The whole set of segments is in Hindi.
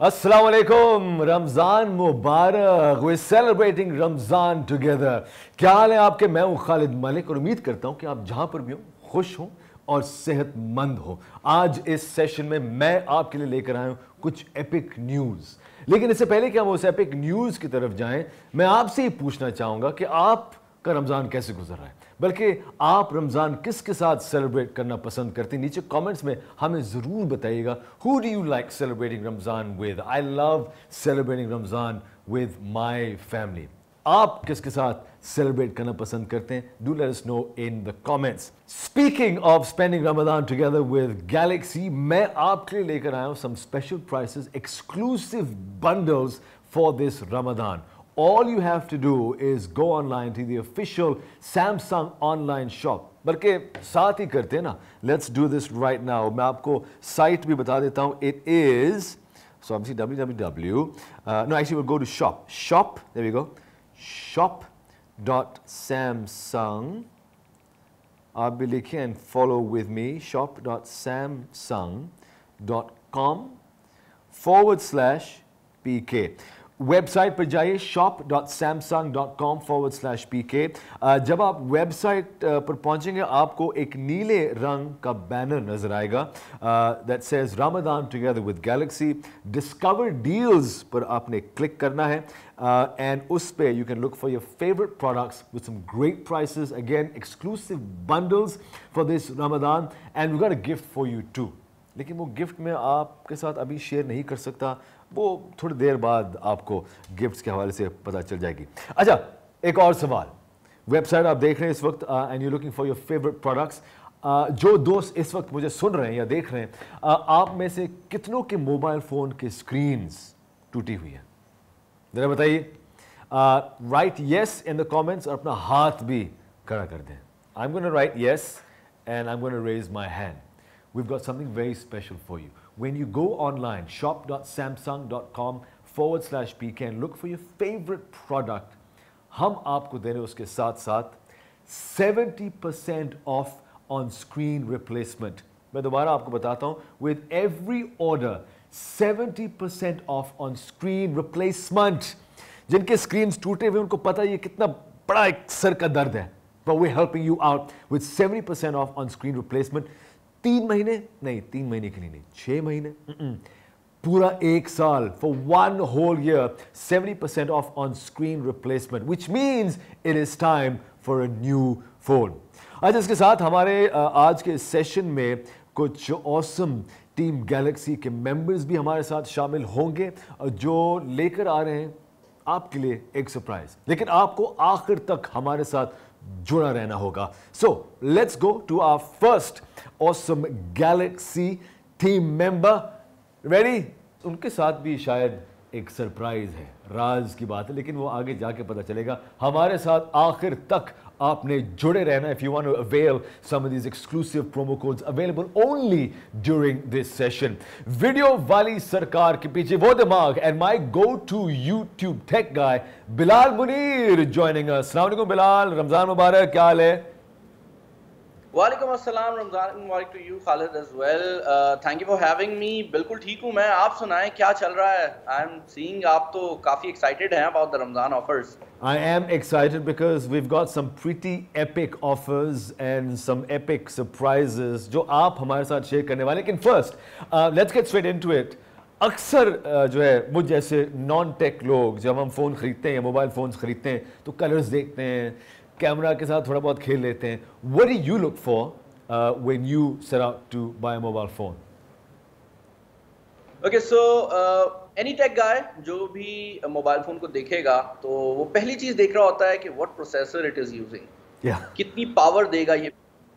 Assalamu alaikum, रमज़ान मुबारक। We're celebrating Ramzan together। क्या हाल है आपके? मैं हूँ खालिद मलिक और उम्मीद करता हूँ कि आप जहाँ पर भी हो खुश हो और सेहतमंद हो। आज इस सेशन में मैं आपके लिए लेकर आया हूँ कुछ एपिक न्यूज़। लेकिन इससे पहले कि हम उस एपिक न्यूज़ की तरफ जाएं, मैं आपसे ही पूछना चाहूँगा कि आपका रमज़ान कैसे गुजर रहा है, बल्कि आप रमज़ान किसके साथ सेलिब्रेट करना पसंद करते हैं? नीचे कमेंट्स में हमें ज़रूर बताइएगा। Who do you like celebrating Ramzan with? I love celebrating Ramzan with my family. आप किसके साथ सेलिब्रेट करना पसंद करते हैं? Do let us know in the comments. Speaking of spending Ramzan together with Galaxy, मैं आपके लिए लेकर आया हूं some special prices, exclusive bundles for this Ramzan. All you have to do is go online to the official Samsung online shop। बल्कि साथ ही करते हैं ना, let's do this right now। मैं आपको साइट भी बता देता हूँ। It is, so obviously www, no actually we'll go to shop, there we go, shop.samsung, आप भी लिखें and follow with me, shop.samsung.com/pk। Website पर जाइए shop.samsung.com/pk। जब आप वेबसाइट पर पहुंचेंगे आपको एक नीले रंग का बैनर नजर आएगा that says Ramzan together with Galaxy. Discover deals पर आपने क्लिक करना है एंड उस पे you can look for your favourite products with some great prices, again exclusive bundles for this Ramzan and we got a gift for you too. लेकिन वो गिफ्ट मैं आपके साथ अभी शेयर नहीं कर सकता, वो थोड़ी देर बाद आपको गिफ्ट्स के हवाले से पता चल जाएगी। अच्छा, एक और सवाल। वेबसाइट आप देख रहे हैं इस वक्त and you looking for your favourite products. जो दोस्त इस वक्त मुझे सुन रहे हैं या देख रहे हैं, आप में से कितनों के मोबाइल फ़ोन की स्क्रीन्स टूटी हुई हैं? ज़रा बताइए। Write yes in the comments और अपना हाथ भी खड़ा कर दें। I am gonna write yes and I am gonna raise my hand. We've got something very special for you. When you go online, shop.samsung.com/pk and look for your favorite product, हम आपको दे रहे हैं उसके साथ साथ 70% off on screen replacement। मैं दोबारा आपको बताता हूँ, with every order 70% off on screen replacement। जिनके स्क्रीन्स टूटे हुए उनको पता है ये कितना बड़ा एक सर का दर्द है, but we're helping you out with 70% off on screen replacement। 3 महीने नहीं, 3 महीने के लिए नहीं, 6 महीने, पूरा 1 साल, for 1 whole year 70% off on screen replacement, which means it is time for a new phone। आज इसके साथ हमारे आज के सेशन में कुछ ऑसम टीम गैलेक्सी के मेंबर्स भी हमारे साथ शामिल होंगे जो लेकर आ रहे हैं आपके लिए एक सरप्राइज। लेकिन आपको आखिर तक हमारे साथ जुड़ा रहना होगा। So let's go to our first awesome Galaxy team member. Ready? उनके साथ भी शायद एक सरप्राइज है, राज की बात है, लेकिन वो आगे जाके पता चलेगा। हमारे साथ आखिर तक आपने जुड़े रहना। If you want to avail some of these exclusive promo codes available only during this session. Video वाली सरकार के पीछे वो दिमाग and my go to YouTube tech guy Bilal Munir joining us. अस्सलाम वालेकुम बिलाल, रमजान मुबारक, क्या हाल है? वालेकुम अस्सलाम, रमजान मुबारक to you Khalid as well. Thank you for having me. बिल्कुल ठीक हूँ मैं, आप सुनाएं क्या चल रहा है? आई एम सीइंग आप तो काफी एक्साइटेड हैं about the Ramzan offers. I am excited because we've got some pretty epic offers and some epic surprises जो आप हमारे साथ शेयर करने वाले। लेकिन first, let's get straight into it। अक्सर जो है मुझ जैसे नॉन टेक लोग जब हम फ़ोन ख़रीदते हैं, मोबाइल फ़ोन्स ख़रीदते हैं तो कलर्स देखते हैं, कैमरा के साथ थोड़ा बहुत खेल लेते हैं। What do you look for when you set out to buy a mobile phone? Okay so any take गाय जो भी मोबाइल फोन को देखेगा तो वो पहली चीज देख रहा होता है कि what processor it is using, कितनी पावर देगा ये,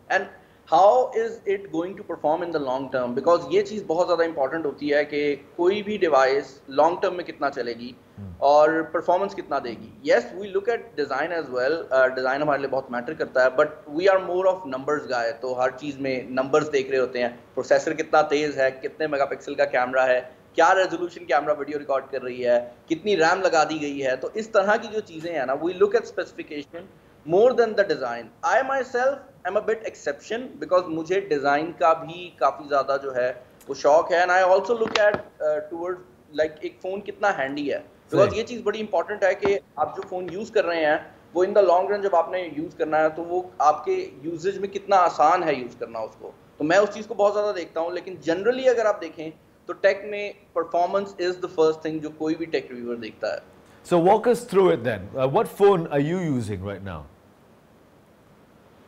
and how is it going to perform in the long term. Because ये चीज़ बहुत ज़्यादा इंपॉर्टेंट होती है कि कोई भी डिवाइस लॉन्ग टर्म में कितना चलेगी और परफॉर्मेंस कितना देगी। Yes we look at design as well, design हमारे लिए बहुत मैटर करता है, but we are more of numbers guy, तो हर चीज़ में नंबर्स देख रहे होते हैं। प्रोसेसर कितना तेज़ है, कितने मेगापिक्सल का कैमरा है, क्या रेजोल्यूशन कैमरा वीडियो रिकॉर्ड कर रही है, कितनी रैम लगा दी गई है। तो इस तरह की जो चीज़ें हैं ना, we look at specification more than the design. I myself am a bit exception because मुझे डिज़ाइन का भी काफ़ी ज़्यादा जो है वो शौक है, and I also look at towards like एक फोन कितना हैंडी है, बिकॉज ये चीज बड़ी इंपॉर्टेंट है कि आप जो फोन यूज कर रहे हैं वो इन द लॉन्ग रन जब आपने यूज करना है तो वो आपके यूजेज में कितना आसान है यूज करना उसको, तो मैं उस चीज को बहुत ज्यादा देखता हूँ। लेकिन जनरली अगर आप देखें तो टेक में performance is the first thing जो कोई भी टेक रिव्यूअर देखता है। So walk us through it then. What phone are you using right now?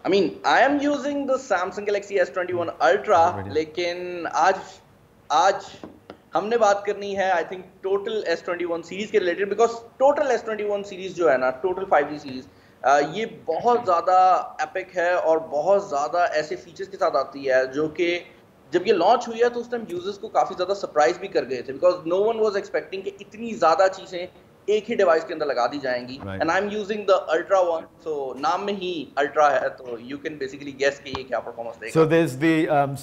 I mean, I am using the Samsung Galaxy S21 Ultra, लेकिन आज हमने बात करनी है I think total S21 series के related, because total S21 series जो है ना, टोटल 5G सीरीज, ये बहुत ज़्यादा एपिक है और बहुत ज़्यादा ऐसे फीचर्स के साथ आती है जो कि जब ये लॉन्च हुई है तो उस टाइम यूजर्स को काफ़ी ज़्यादा सरप्राइज भी कर गए थे, because no one was expecting कि इतनी ज़्यादा चीज़ें एक ही डिवाइस के अंदर लगा दी जाएंगी। And I am using the ultra one, so नाम में ही अल्ट्रा है तो यू कैन बेसिकली गेस कि ये क्या परफॉर्मेंस देगा। So there's the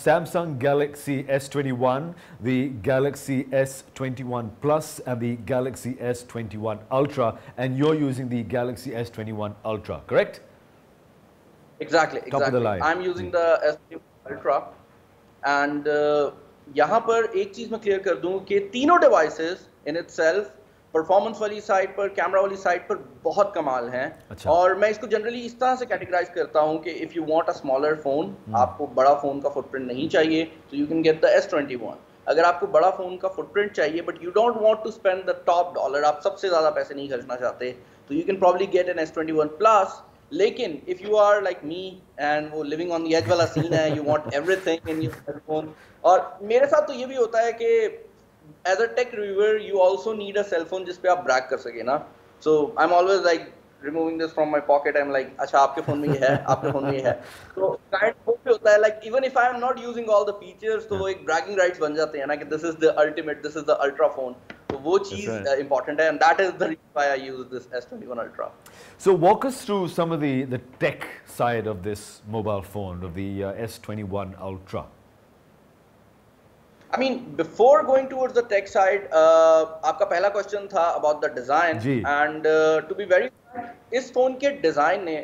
Samsung Galaxy S21, the Galaxy S21 Plus and the Galaxy S21 Ultra, and you're using the Galaxy S21 Ultra, correct? Exactly. Top of the line. I'm using the S21 Ultra, and यहाँ पर एक चीज मैं क्लियर कर दूं कि तीनों डिवाइसेस इन इटसेल्फ परफॉर्मेंस वाली साइड पर, कैमरा वाली साइड पर बहुत कमाल हैं। अच्छा। और मैं इसको जनरली इस तरह से कैटेगराइज करता हूं कि if you want a smaller phone, आपको बड़ा फोन का फुटप्रिंट नहीं चाहिए तो you can get the S21। अगर आपको बड़ा फोन का फुटप्रिंट चाहिए but you don't want to spend the top dollar, आप सबसे ज्यादा पैसे नहीं खर्चना चाहते, तो you can probably get an S21 plus. लेकिन if you are like me and वो लिविंग ऑन द एज वाला सीन है, you want everything in your phone, और मेरे साथ तो ये भी होता है कि as a tech reviewer you also need a cell phone जिस पे आप brag कर सके ना, so I'm always like removing this from my pocket, I'm like अच्छा आपके फोन में ये है, आपके फोन में ये है, तो kind of होता है like even if I am not using all the features तो एक bragging rights बन जाते हैं ना कि this is the ultimate, this is the ultra phone, तो वो चीज important है, and that is the reason why I use this S21 Ultra. So walk us through some of the tech side of this mobile phone, of the S21 Ultra. I mean, before going towards the tech side, आपका पहला क्वेश्चन था about the design, and to be very frank, इस फोन के डिजाइन ने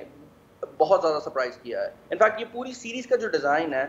बहुत ज़्यादा सरप्राइज किया है। इनफैक्ट ये पूरी सीरीज का जो डिज़ाइन है,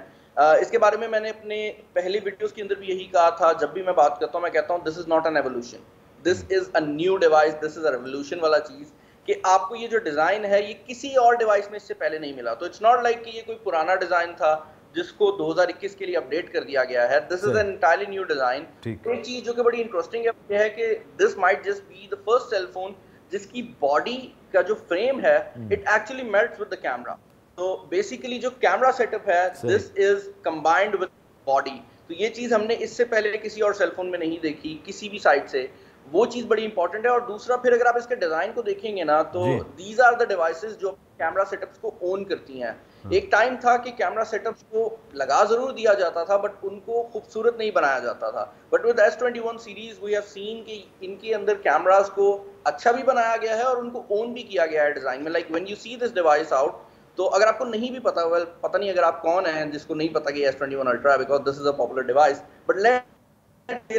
इसके बारे में मैंने अपने पहले वीडियोस के अंदर भी यही कहा था। जब भी मैं बात करता हूँ मैं कहता हूँ this is not an evolution, this is a new device, this is a revolution वाला चीज़ कि आपको ये जो डिज़ाइन है ये किसी और डिवाइस में इससे पहले नहीं मिला। तो इट्स नॉट लाइक कि ये कोई पुराना डिज़ाइन था जिसको 2021 के लिए अपडेट कर दिया गया है। This is an entirely new design. एक चीज जो कि बड़ी इंटरेस्टिंग है कि this might just be the first cell phone जिसकी बॉडी का जो फ्रेम है it actually melts with the camera. तो बेसिकली जो कैमरा सेटअप है this is combined with body. तो ये चीज हमने इससे पहले किसी और सेल फोन में नहीं देखी किसी भी साइड से, वो चीज बड़ी इंपॉर्टेंट है। और दूसरा फिर अगर आप इसके डिजाइन को देखेंगे ना तो दीज आर द डिवाइसेस जो कैमरा सेटअप्स को ओन करती हैं। एक टाइम था कि कैमरा सेटअप्स को लगा जरूर दिया जाता था बट उनको खूबसूरत नहीं बनाया जाता था, but with S21 series we have seen कि इनके अंदर कैमरास को अच्छा भी बनाया गया है और उनको ओन भी किया गया है डिजाइन में। Like when you see this device out, तो अगर आपको नहीं भी पता, वेल पता नहीं अगर आप कौन हैं जिसको नहीं पता कि S21 ultra because this is a popular device, but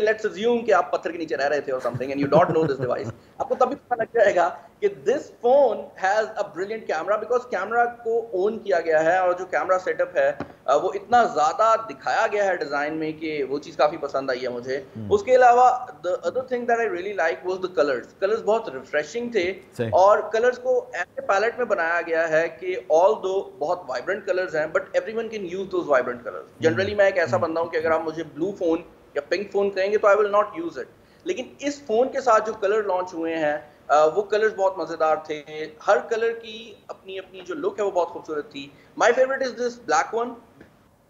let's assume कि आप पत्थर के नीचे रह रहे थे or something and you don't know this device, आपको तभी पता लग जाएगा कि this phone has a brilliant camera because camera को ओन किया गया है और जो कैमरा सेटअप है वो इतना ज्यादा दिखाया गया है डिजाइन में कि वो चीज काफी पसंद आई है मुझे। उसके अलावा the other thing that I really like was the colors बहुत रिफ्रेशिंग थे और कलर्स को ऐसे पैलेट में बनाया गया है कि although बहुत वाइब्रेंट कलर्स हैं but everyone can use those vibrant colors। Generally मैं एक ऐसा बंदा हूँ कि अगर आप मुझे ब्लू फोन या पिंक फोन कहेंगे तो I will not use it, लेकिन इस फोन के साथ जो कलर लॉन्च हुए हैं वो कलर्स बहुत मजेदार थे। हर कलर की अपनी अपनी जो लुक है वो बहुत खूबसूरत थी। My favourite is this black one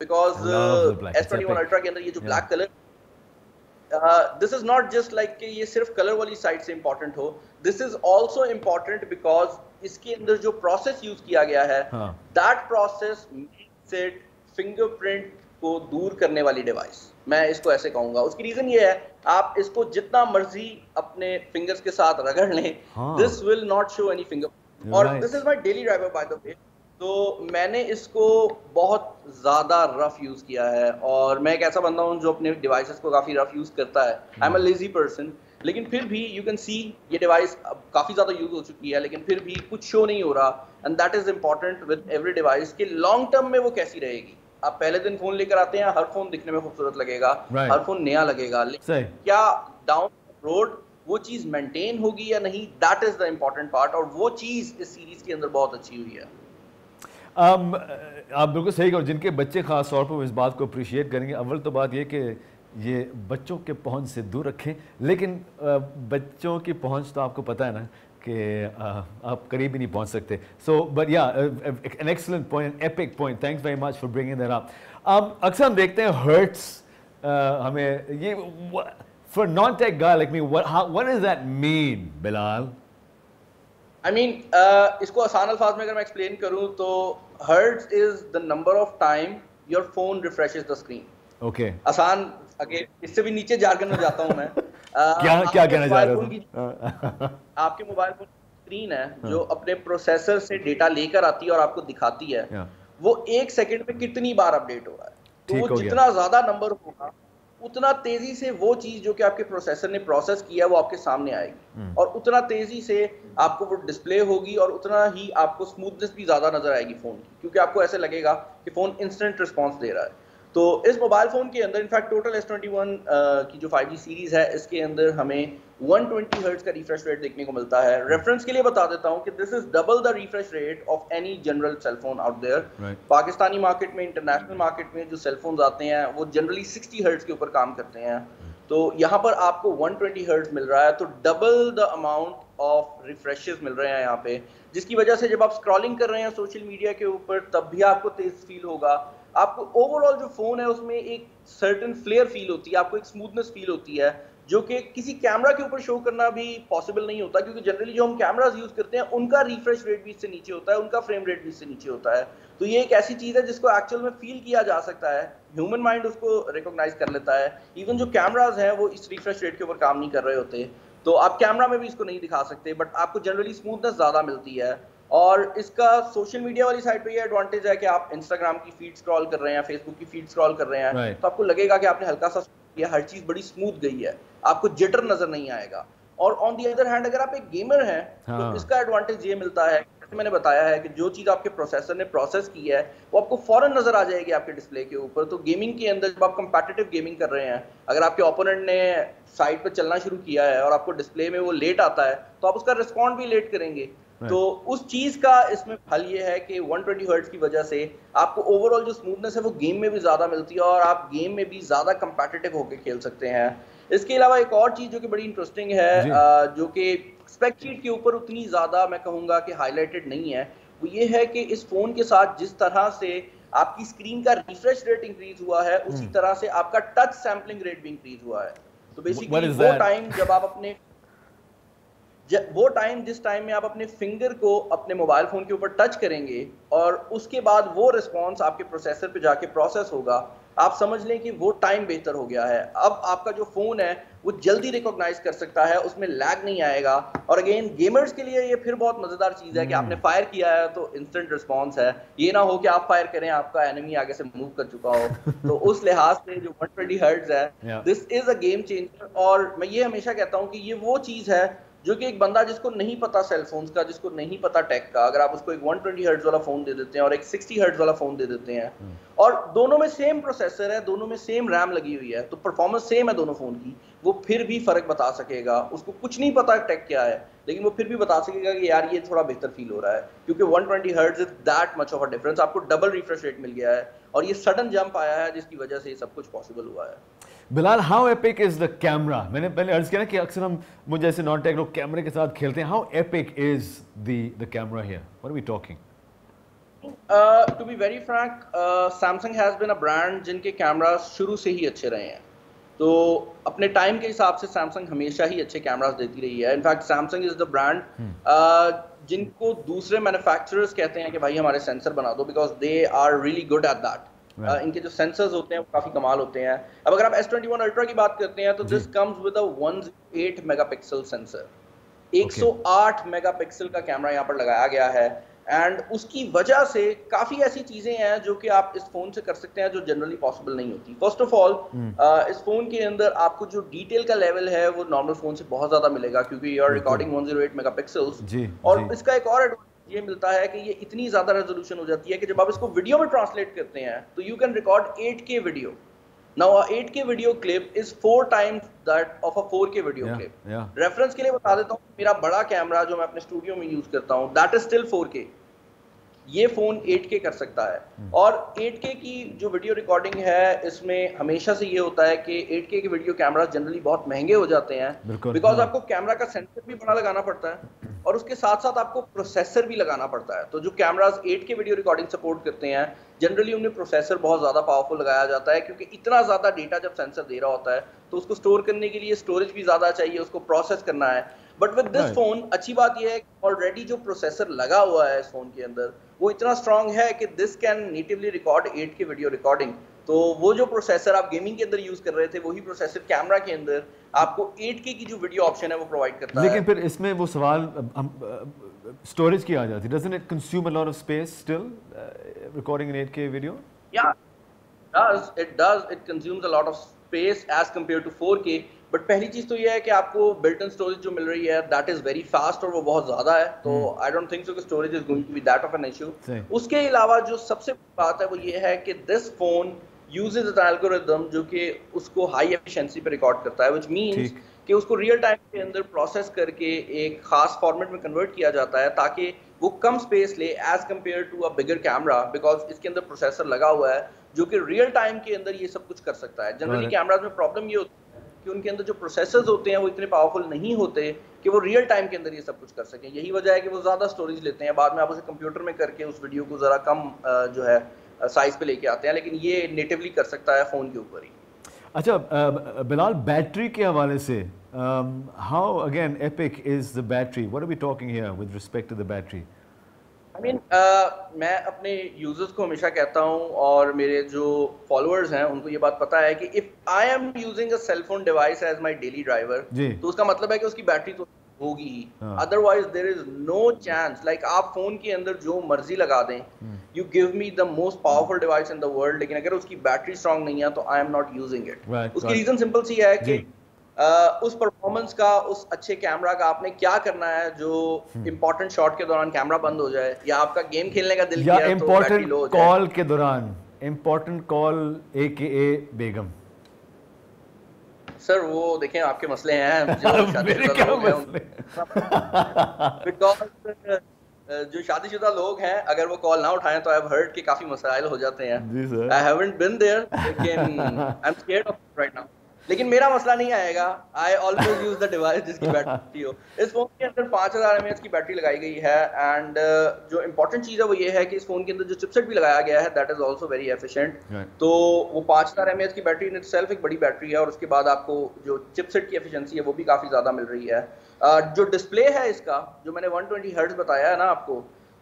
because S21 ultra के अंदर ये जो black colour, this is not just like कि ये सिर्फ कलर वाली साइड से इंपॉर्टेंट हो, this is also important because इसके अंदर जो प्रोसेस यूज किया गया है that process makes it fingerprint को दूर करने वाली डिवाइस, मैं इसको ऐसे कहूंगा। उसकी रीजन ये है आप इसको जितना मर्जी अपने फिंगर्स के साथ रगड़ लें, this will not show any finger. और this is my daily driver by the way, तो मैंने इसको बहुत ज्यादा रफ यूज किया है और मैं एक ऐसा बंदा हूं जो अपने डिवाइसेस को काफी रफ यूज करता है। I am a lazy person, लेकिन फिर भी यू कैन सी ये डिवाइस अब काफी ज्यादा यूज हो चुकी है लेकिन फिर भी कुछ शो नहीं हो रहा, and that is important with every device कि लॉन्ग टर्म में वो कैसी रहेगी। आप पहले दिन फोन लेकर आते हैं, हर फोन दिखने में खूबसूरत लगेगा, हर फोन नया लगेगा, लेकिन क्या डाउन रोड वो चीज मेंटेन होगी या नहीं, that is the important part, और वो चीज इस सीरीज के अंदर बहुत अच्छी हुई है। आप बिल्कुल सही कहो, जिनके बच्चे खास तौर पर इस बात को अप्रिशिएट करेंगे। अव्वल तो बात ये कि ये बच्चों के पहुंच से दूर रखें, लेकिन बच्चों की पहुंच तो आपको पता है ना कि आप करीब ही नहीं पहुंच सकते। सो बट या an excellent point, epic point, thanks very much for bringing that up. अक्सर हम देखते हैं हर्ट्स, हमें ये for non tech guy like me, what does that mean Bilal? I mean, इसको आसान अल्फाज में अगर मैं एक्सप्लेन करूं तो hertz is the number of time your phone refreshes the screen. Okay, आसान, अगे इससे भी नीचे जार्गन में जाता हूं मैं। क्या कहना चाह रहे हो? आपके मोबाइल फोन की स्क्रीन है जो अपने प्रोसेसर से डेटा लेकर आती है और आपको दिखाती है, वो 1 सेकंड में कितनी बार अपडेट हो रहा है। तो वो जितना ज्यादा नंबर होगा उतना तेजी से वो चीज जो कि आपके प्रोसेसर ने प्रोसेस किया वो आपके सामने आएगी, और उतना तेजी से आपको वो डिस्प्ले होगी, और उतना ही आपको स्मूथनेस भी ज्यादा नजर आएगी फोन की, क्योंकि आपको ऐसे लगेगा कि फोन इंस्टेंट रिस्पॉन्स दे रहा है। तो इस मोबाइल फोन के अंदर इनफैक्ट टोटल S21 की जो 5G सीरीज है इसके अंदर हमें 120 हर्ट्ज का रिफ्रेश रेट देखने को मिलता है। रेफरेंस के लिए बता देता हूं कि this is double the refresh rate of any general cell phone out there. Pakistani market में, इंटरनेशनल मार्केट में जो सेल फोन्स आते हैं वो जनरली 60 हर्ट्ज के ऊपर काम करते हैं, तो यहाँ पर आपको 120 हर्ट्ज मिल रहा है, तो double the amount of refreshes मिल रहे हैं यहाँ पे, जिसकी वजह से जब आप स्क्रॉलिंग कर रहे हैं सोशल मीडिया के ऊपर तब भी आपको तेज फील होगा। आपको ओवरऑल जो फोन है उसमें एक सर्टेन फ्लेयर फील होती है, आपको एक स्मूथनेस फील होती है, जो कि किसी कैमरा के ऊपर शो करना भी पॉसिबल नहीं होता, क्योंकि जनरली जो हम कैमरास यूज करते हैं उनका रिफ्रेश रेट भी इससे नीचे होता है, उनका फ्रेम रेट भी इससे नीचे होता है। तो ये एक ऐसी चीज है जिसको एक्चुअल में फील किया जा सकता है, ह्यूमन माइंड उसको रिकॉग्नाइज कर लेता है। इवन जो कैमराज हैं वो इस रिफ्रेश रेट के ऊपर काम नहीं कर रहे होते, तो आप कैमरा में भी इसको नहीं दिखा सकते, बट आपको जनरली स्मूथनेस ज्यादा मिलती है। और इसका सोशल मीडिया वाली साइड पे ये एडवांटेज है कि आप इंस्टाग्राम की फीड स्क्रॉल कर रहे हैं, फेसबुक की फीड स्क्रॉल कर रहे हैं, तो आपको लगेगा कि आपने हल्का सा किया, हर चीज बड़ी स्मूथ गई है, आपको जिटर नजर नहीं आएगा। और ऑन दी अदर हैंड अगर आप एक गेमर हैं तो इसका एडवांटेज ये मिलता है, जैसे मैंने बताया है, कि जो चीज आपके प्रोसेसर ने प्रोसेस की है वो आपको फौरन नजर आ जाएगी आपके डिस्प्ले के ऊपर। तो गेमिंग के अंदर जब आप कंपेटिटिव गेमिंग कर रहे हैं, अगर आपके ओपोनेंट ने साइड पर चलना शुरू किया है और आपको डिस्प्ले में वो लेट आता है तो आप उसका रिस्पॉन्ड भी लेट करेंगे। तो उस चीज का इसमें फल ये है कि 120 हर्ट्ज की वजह से आपको ओवरऑल जो स्मूथनेस है वो गेम में भी ज्यादा मिलती है, और आप गेम में भी ज्यादा कंपेटिटिव होकर खेल सकते हैं। इसके अलावा एक और चीज जो कि बड़ी इंटरेस्टिंग है, जो कि स्पेक शीट के ऊपर उतनी ज्यादा मैं कहूंगा कि हाईलाइटेड नहीं है, वो ये है कि इस फोन के साथ जिस तरह से आपकी स्क्रीन का रिफ्रेश रेट इंक्रीज हुआ है, उसी तरह से आपका टच सैम्पलिंग रेट भी इंक्रीज हुआ है। तो बेसिकली वो टाइम जब आप अपने जिस टाइम में आप अपने फिंगर को अपने मोबाइल फोन के ऊपर टच करेंगे और उसके बाद वो रिस्पॉन्स आपके प्रोसेसर पे जाके प्रोसेस होगा, आप समझ लें कि वो टाइम बेहतर हो गया है। अब आपका जो फोन है वो जल्दी रिकॉग्नाइज कर सकता है, उसमें लैग नहीं आएगा। और अगेन गेमर्स के लिए ये फिर बहुत मजेदार चीज है कि आपने फायर किया है तो इंस्टेंट रिस्पॉन्स है, ये ना हो कि आप फायर करें आपका एनिमी आगे से मूव कर चुका हो। तो उस लिहाज से जो 120 हर्ट्ज है, this is a game changer. और मैं ये हमेशा कहता हूँ कि ये वो चीज है जो कि एक बंदा जिसको नहीं पता सेल फोन्स का, जिसको नहीं पता टेक का, अगर आप उसको एक 120 हर्ट्ज वाला फोन दे देते हैं और एक 60 हर्ट्ज वाला फोन दे देते हैं, और दोनों में सेम प्रोसेसर है, दोनों में सेम रैम लगी हुई है, तो परफॉर्मेंस सेम है दोनों फोन की, वो फिर भी फर्क बता सकेगा। उसको कुछ नहीं पता टेक क्या है, लेकिन वो फिर भी बता सकेगा कि यार ये थोड़ा बेहतर फील हो रहा है, क्योंकि 120 hertz is that much of a difference. आपको डबल रिफ्रेश रेट मिल गया है और ये सडन जंप आया है जिसकी वजह से ये सब कुछ पॉसिबल हुआ है। Bilal, how epic is the camera? मैंने पहले अर्ज किया ना कि अक्सर हम मुझे जैसे नॉन टेक लोग कैमरे के साथ खेलते हैं। How epic is the camera here? What are we talking? To be very frank, Samsung has been a brand जिनके कैमरास शुरू से ही अच्छे रहे हैं। तो अपने टाइम के हिसाब से सैमसंग हमेशा ही अच्छे कैमरास देती रही है। In fact Samsung is the brand जिनको दूसरे मैन्युफैक्चरर्स कहते हैं कि भाई हमारे सेंसर बना दो, because they are really good at that. इनके जो सेंसर्स होते हैं वो काफी कमाल होते हैं। अब अगर आप S21 अल्ट्रा की बात करते हैं तो this comes with a 108 megapixel sensor, 108 megapixel का कैमरा यहाँ पर लगाया गया है। एंड उसकी वजह से काफी ऐसी चीजें हैं जो कि आप इस फोन से कर सकते हैं जो जनरली पॉसिबल नहीं होती। फर्स्ट ऑफ ऑल, इस फोन के अंदर आपको जो डिटेल का लेवल है वो नॉर्मल फोन से बहुत ज्यादा मिलेगा, क्योंकि यू आर रिकॉर्डिंग 108 मेगापिक्सल्स। और इसका एक और ये मिलता है कि ये इतनी ज्यादा रेजोल्यूशन हो जाती है कि जब आप इसको वीडियो में ट्रांसलेट करते हैं तो you can record 8K video. Now 8K video clip is 4 times that of a 4K video clip. Reference के लिए बता देता हूँ, मेरा बड़ा कैमरा जो मैं अपने स्टूडियो में यूज करता हूँ दैट इज स्टिल 4K. ये फोन 8K कर सकता है. और 8K की जो वीडियो रिकॉर्डिंग है इसमें हमेशा से ये होता है कि 8K के वीडियो कैमरा जनरली बहुत महंगे हो जाते हैं बिकॉज आपको कैमरा का सेंसर भी बड़ा लगाना पड़ता है और उसके साथ साथ आपको प्रोसेसर भी लगाना पड़ता है. तो जो cameras 8K video recording support करते हैं जनरली उनमें प्रोसेसर बहुत ज्यादा पावरफुल लगाया जाता है क्योंकि इतना ज्यादा डेटा जब सेंसर दे रहा होता है तो उसको स्टोर करने के लिए स्टोरेज भी ज्यादा चाहिए, उसको प्रोसेस करना है. बट विद दिस फोन अच्छी बात यह है कि ऑलरेडी जो प्रोसेसर लगा हुआ है इस फोन के अंदर वो इतना स्ट्रांग है कि this can natively record 8K video recording. तो वो जो प्रोसेसर आप गेमिंग के अंदर यूज कर रहे थे वही प्रोसेसर कैमरा के अंदर आपको 8K की जो वीडियो ऑप्शन है वो प्रोवाइड करता है. लेकिन फिर इसमें वो सवाल स्टोरेज की आ जाती है. Doesn't it consume a lot of space still recording in 8K video? या it consumes a lot of space as compared to 4K. But पहली चीज तो ये है कि आपको बिल्ट इन स्टोरेज जो मिल रही है दैट इज वेरी फास्ट और वो बहुत ज्यादा है. तो आई डोंट थिंक सो कि storage is going to be that of an issue. उसके अलावा जो सबसे बात है वो ये है कि this phone uses an algorithm जो कि उसको हाई एफिशिएंसी पे रिकॉर्ड करता है, व्हिच मींस कि उसको रियल टाइम के अंदर प्रोसेस करके एक खास फॉर्मेट में कन्वर्ट किया जाता है ताकि वो कम स्पेस ले as compare to a bigger camera because इसके अंदर प्रोसेसर लगा हुआ है जो कि रियल टाइम के अंदर ये सब कुछ कर सकता है. जनरली कैमराज में प्रॉब्लम ये होती है कि उनके अंदर जो प्रोसेसर्स होते हैं वो इतने पावरफुल नहीं होते कि वो रियल टाइम के अंदर ये सब कुछ कर सकें. यही वजह है कि वो ज़्यादा स्टोरेज लेते हैं, बाद में आप उसे कंप्यूटर में करके उस वीडियो को ज़रा कम जो है साइज पे लेके आते हैं, लेकिन ये नेटिवली कर सकता है फ़ोन के ऊपर ही. अच्छा बिलाल, बैटरी के हवाले से how again epic is the battery? What are we talking here with respect to the battery? I mean, मैं अपने यूजर्स को हमेशा कहता हूँ और मेरे जो फॉलोअर्स हैं उनको ये बात पता है कि if I am using a cell phone device as my daily driver तो उसका मतलब है कि उसकी बैटरी तो होगी ही. Otherwise there is no chance. Like आप फोन के अंदर जो मर्जी लगा दें, you give me the most powerful device in the world, लेकिन अगर उसकी बैटरी स्ट्रांग नहीं है तो I am not using it. उसकी रीजन सिंपल सी है कि उस परफॉर्मेंस का, उस अच्छे कैमरा का आपने क्या करना है जो इंपॉर्टेंट शॉट के दौरान कैमरा बंद हो जाए या आपका गेम खेलने का दिल किया तो बैटरी लो हो जाए. कॉल के दौरान इंपॉर्टेंट कॉल AKA बेगम. सर वो देखें आपके मसले हैं जो शादीशुदा लोग हैं अगर वो कॉल ना उठाएं तो आई हैव हर्ड के काफी मसाइल हो जाते हैं. आई हैवंट बीन देयर लेकिन I am scared of right now. लेकिन मेरा मसला नहीं आएगा. I always use the device जिसकी बैटरी हो. इस फोन के अंदर 5000 mAh की बैटरी लगाई गई है एंड जो इंपॉर्टेंट चीज है वो ये है कि इस फोन के अंदर जो चिपसेट भी लगाया गया है that is also very efficient. तो वो 5000 mAh की बैटरी इन इटसेल्फ एक बड़ी बैटरी है और उसके बाद आपको जो चिपसेट की एफिशिएंसी है वो भी काफी ज्यादा मिल रही है. जो डिस्प्ले है इसका जो मैंने 120 हर्ट्ज बताया है ना आपको,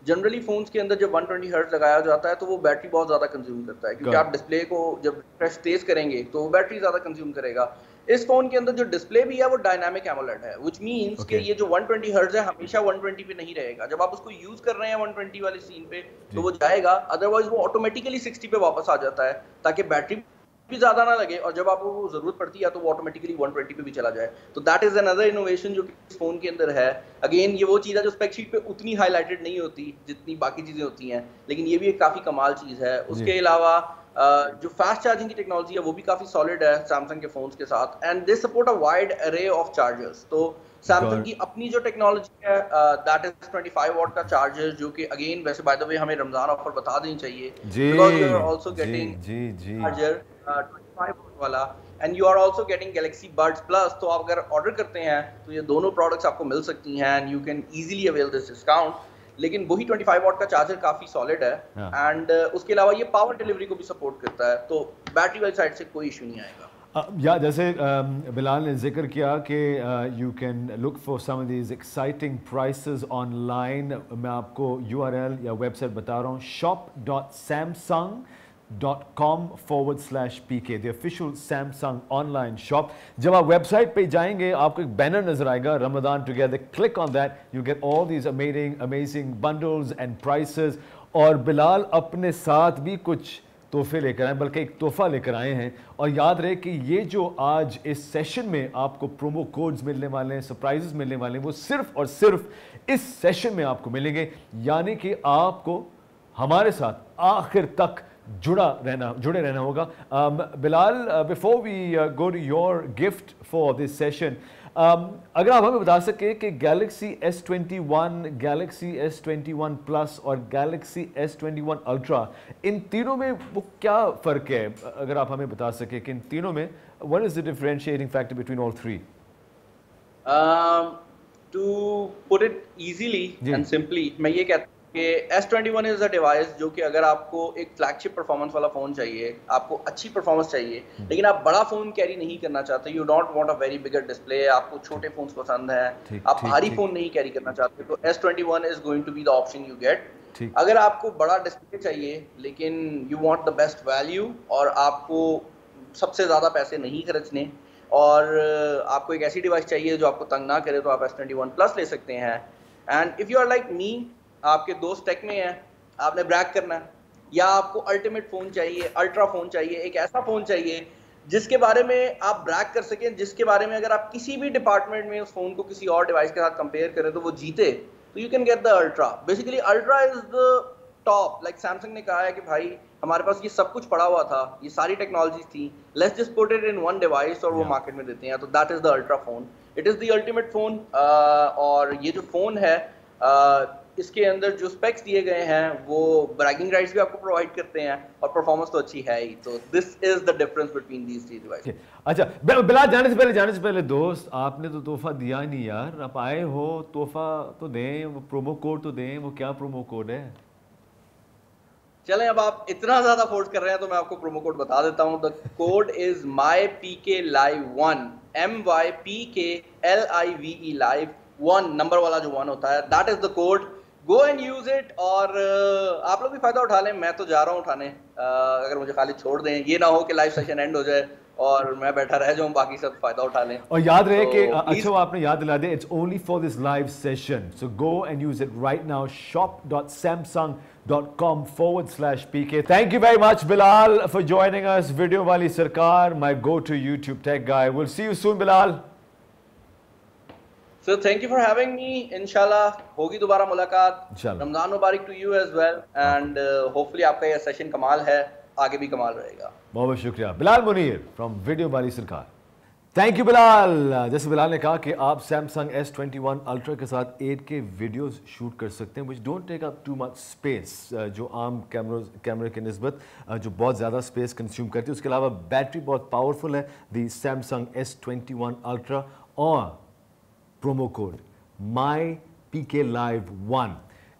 जनरली फोन्स के अंदर जब 120 हर्ट्ज लगाया जाता है तो वो बैटरी बहुत ज्यादा कंज्यूम करता है क्योंकि आप डिस्प्ले को जब रिफ्रेश तेज करेंगे तो वो बैटरी ज्यादा कंज्यूम करेगा. इस फोन के अंदर जो डिस्प्ले भी है वो डायनामिक एमोलेड है, व्हिच मींस कि ये जो 120 हर्ट्ज है हमेशा 120 पे नहीं रहेगा. जब आप उसको यूज कर रहे हैं 120 वाली सीन पे तो वो जाएगा, अदरवाइज वो ऑटोमेटिकली 60 पे वापस आ जाता है ताकि बैटरी भी ज्यादा ना लगे और जब आपको जरूरत पड़ती है तो वो ऑटोमेटिकली 120 पे भी चला जाए. तो दैट इज अनदर इनोवेशन जो कि इस फोन के अंदर है. अगेन ये वो चीज है जो स्पेक शीट पे उतनी हाईलाइटेड नहीं होती जितनी बाकी चीजें होती हैं, लेकिन ये भी एक काफी कमाल चीज है. उसके अलावा जो फास्ट चार्जिंग की टेक्नोलॉजी है वो भी काफी सॉलिड है सैमसंग के फोन्स के साथ and they support a wide अरे ऑफ चार्जर्स. तो सैमसंग की अपनी जो टेक्नोलॉजी है दैट इज 25 वॉट का चार्जर जो कि अगेन वैसे बाय द वे हमें रमजान ऑफर बता देनी चाहिए because you are also getting charger 25 watt वाला and you are also getting Galaxy buds plus. तो आप अगर ऑर्डर करते हैं तो ये दोनों प्रोडक्ट्स आपको मिल सकती हैं and you can easily avail this discount. लेकिन वही 25 वॉट का चार्जर काफी सॉलिड है एंड उसके अलावा ये पावर डिलीवरी को भी सपोर्ट करता है. तो बैटरी वाली साइड से कोई इशू नहीं आएगा. या जैसे बिलाल ने जिक्र किया कि you can look for some of these exciting prices online. मैं आपको URL या वेबसाइट बता रहा हूँ, shop.samsung.com/pk, the official Samsung online shop. जब आप वेबसाइट पे जाएंगे आपको एक बैनर नजर आएगा, Ramzan together. Click on that, you get all these amazing bundles and prices. और बिलाल अपने साथ भी कुछ तोहफे लेकर आए, बल्कि एक तोहफा लेकर आए हैं। और याद रहे कि ये जो आज इस सेशन में आपको प्रोमो कोड्स मिलने वाले हैं, सरप्राइजेस मिलने वाले हैं, वो सिर्फ और सिर्फ इस सेशन में आपको मिलेंगे। यानी कि आपको हमारे साथ आखिर तक जुड़े रहना होगा। Bilal, before we go to your gift for this session, अगर आप हमें बता सके कि Galaxy S21, Galaxy S21 plus और गैलेक्सी S21 अल्ट्रा, इन तीनों में वो क्या फ़र्क है? अगर आप हमें बता सके कि इन तीनों में what is the differentiating factor between all three? To put it easily and simply, मैं ये कहता हूँ कि S21 इज अ डिवाइस जो कि अगर आपको एक फ्लैगशिप परफॉर्मेंस वाला फोन चाहिए, आपको अच्छी परफॉर्मेंस चाहिए, लेकिन आप बड़ा फोन कैरी नहीं करना चाहते, you don't want a very bigger display, आपको छोटे फोन्स पसंद है, आप भारी फोन नहीं कैरी करना चाहते, तो S21 is going to be the option you get. अगर आपको बड़ा डिस्प्ले चाहिए लेकिन you want the best value और आपको सबसे ज्यादा पैसे नहीं खर्चने और आपको एक ऐसी डिवाइस चाहिए जो आपको तंग ना करे, तो आप S21 प्लस ले सकते हैं। And if you are like me, आपके दोस्त टेक में है, आपने ब्रैक करना है, या आपको अल्टीमेट फोन चाहिए, अल्ट्रा फोन चाहिए, एक ऐसा फोन चाहिए जिसके बारे में आप ब्रैक कर सकें, जिसके बारे में अगर आप किसी भी डिपार्टमेंट में उस फोन को किसी और डिवाइस के साथ कंपेयर करें तो वो जीते, तो you can get the ultra. Basically ultra is the top. Like Samsung ने कहा है कि भाई हमारे पास ये सब कुछ पड़ा हुआ था, ये सारी टेक्नोलॉजीज थी, let's just put it in one device और वो मार्केट में देते हैं, तो that is the ultra phone. It is the ultimate phone. और ये जो फोन है इसके अंदर जो स्पेक्स दिए गए हैं वो ब्रैगिंग राइट्स भी आपको प्रोवाइड करते हैं और परफॉर्मेंस तो अच्छी है ही। तो this is the difference between these three devices. अच्छा बिलाल, जाने से पहले दोस्त, आपने तो तोहफा दिया नहीं यार, आप आए हो, तोहफा तो दें, वो प्रोमो कोड तो दें। वो क्या प्रोमो कोड है? चलें, अब आप इतना ज्यादा फोर्स कर रहे हैं तो मैं आपको प्रोमो कोड बता देता हूं। The code is MyPKLive1, MyPKLive live 1, number वाला जो 1 होता है, that is the code. Go and use it और आप लोग भी फायदा उठा लें। मैं तो जा रहा हूँ उठाने, अगर मुझे खाली छोड़ दें, ये ना हो कि लाइव सेशन एंड हो जाए और मैं बैठा रह जाऊं, बाकी सब फायदा उठा लें। और याद रहे कि अच्छा आपने याद दिला दिया, it's only for this live session, so go and use it right now, shop.samsung.com/pk। Thank you very much Bilal for joining us, video वाली सरकार, my go-to YouTube tech guy. We'll see you soon Bilal. So thank you for having me. Inshallah होगी दोबारा मुलाकात। रमजान मुबारक to you as well and hopefully आपका ये सेशन कमाल है, आगे भी कमाल रहेगा। बहुत शुक्रिया बिलाल मुनीर फ्रॉम वीडियो वाली सरकार। Thank you Bilal. जैसे बिलाल ने कहा कि आप सैमसंग S21 अल्ट्रा के साथ 8K वीडियोस शूट कर सकते हैं, which don't take up too much space, जो आम कैमरे के निस्बत जो बहुत ज़्यादा स्पेस कंज्यूम करती है। उसके अलावा बैटरी बहुत पावरफुल है दी सैमसंग S21 अल्ट्रा। और प्रोमो कोड MyPKLive1।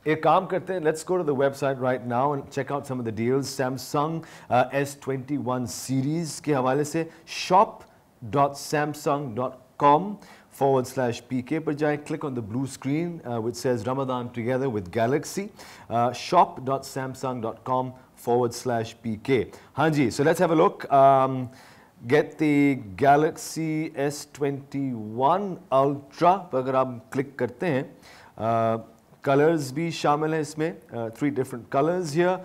एक काम करते हैं, let's go to the website right now and check out some of the deals. Samsung S21 series के हवाले से shop.samsung.com/pk पर जाएं, click on the blue screen which says Ramadan together with Galaxy, shop.samsung.com/pk। हाँ जी, so let's have a look. Get the Galaxy S21 Ultra पर अगर आप क्लिक करते हैं, कलर्स भी शामिल हैं इसमें, 3 different colors here।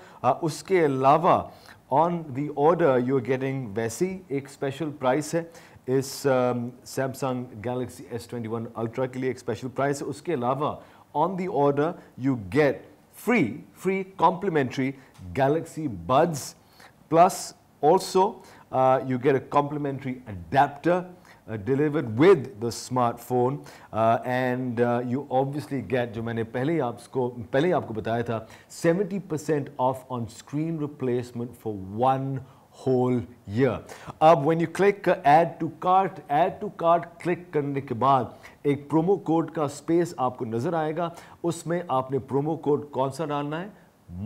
उसके अलावा on the order you are getting वैसी एक स्पेशल प्राइस है इस सैमसंग गैलेक्सी S21 अल्ट्रा के लिए, एक स्पेशल प्राइस है। उसके अलावा on the order you get free complimentary Galaxy buds, plus also you get a complimentary adapter delivered with the smartphone, and you obviously get, जो मैंने पहले ही आपको बताया था, 70% off on screen replacement for 1 whole year. अब when you click add to cart click करने के बाद एक प्रोमो कोड का स्पेस आपको नजर आएगा, उसमें आपने प्रोमो कोड कौन सा डालना है?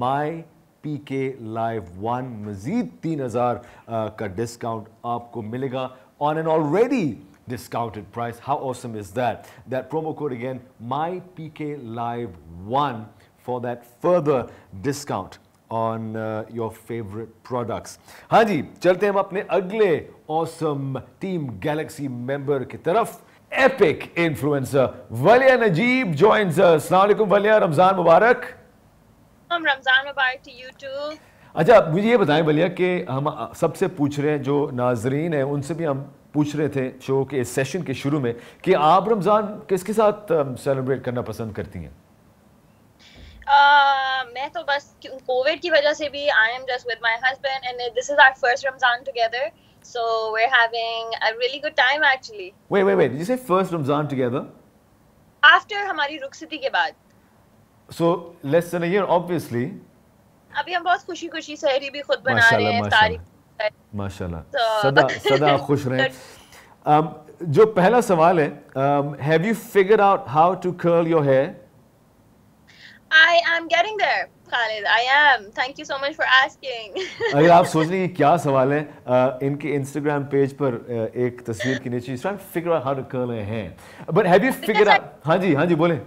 MyPKLive1। मजीद 3000 का डिस्काउंट आपको मिलेगा on an already discounted price. How awesome is that? That promo code again, MyPKLive1, for that further discount on your favorite products. हाँ जी, चलते हैं हम अपने अगले awesome Team Galaxy member की तरफ। Epic influencer वलिया Najeeb joins us. अस्सलाम वालेकुम वलिया, रमजान मुबारक। Ramadan Mubarak to you too. अच्छा मुझे ये बताएं बलिया कि हम सबसे पूछ रहे हैं, जो नाजरीन हैं उनसे भी हम पूछ रहे थे शो के इस सेशन के शुरू में कि आप रमज़ान किसके साथ सेलिब्रेट करना पसंद करती हैं? मैं तो बस कोविड की वजह से भी I am just with my husband and this is our first Ramzan together, so we're having a really good time actually. Wait, did you say first Ramzan together? After हमारी रुखसती के बाद. So less than a year obviously. अभी हम बहुत खुशी-खुशी सहरी भी खुद बना रहे हैं, इफ्तारी. माशाल्लाह, सदा खुश रहें. जो पहला सवाल है, have you figured out how to curl your hair? I am getting there, Khalid. I am. Thank you so much for asking. अगर आप सोच रहे हैं कि क्या सवाल है, इनके Instagram पेज पर एक तस्वीर की नीचे trying to figure out how to curl her hair. But have you figured out? हाँ जी बोलें.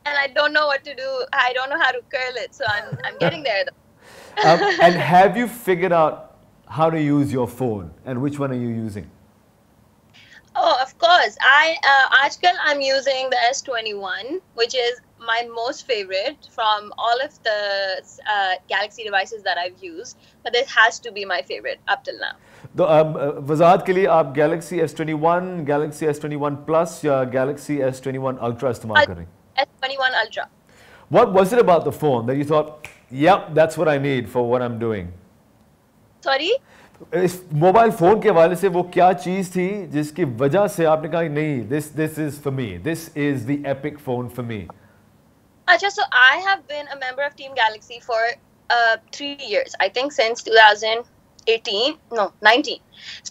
And I don't know what to do. I don't know how to curl it, so I'm getting there though. And have you figured out how to use your phone and which one are you using? Oh, of course. આજકલ I'm using the S21, which is my most favorite from all of the Galaxy devices that I've used, but this has to be my favorite up till now. तो वज़ाहत के लिए आप Galaxy S21, Galaxy S21 Plus या Galaxy S21 Ultra इस्तेमाल कर रही हैं? S21 Ultra. What was it about the phone that you thought, yep, that's what I need for what I'm doing? Sorry? इस मोबाइल फोन के हवाले से वो क्या चीज थी जिसकी वजह से आपने कहा नहीं, this is for me, this is the epic phone for me? अच्छा, so I have been a member of Team Galaxy for 3 years, I think since 19.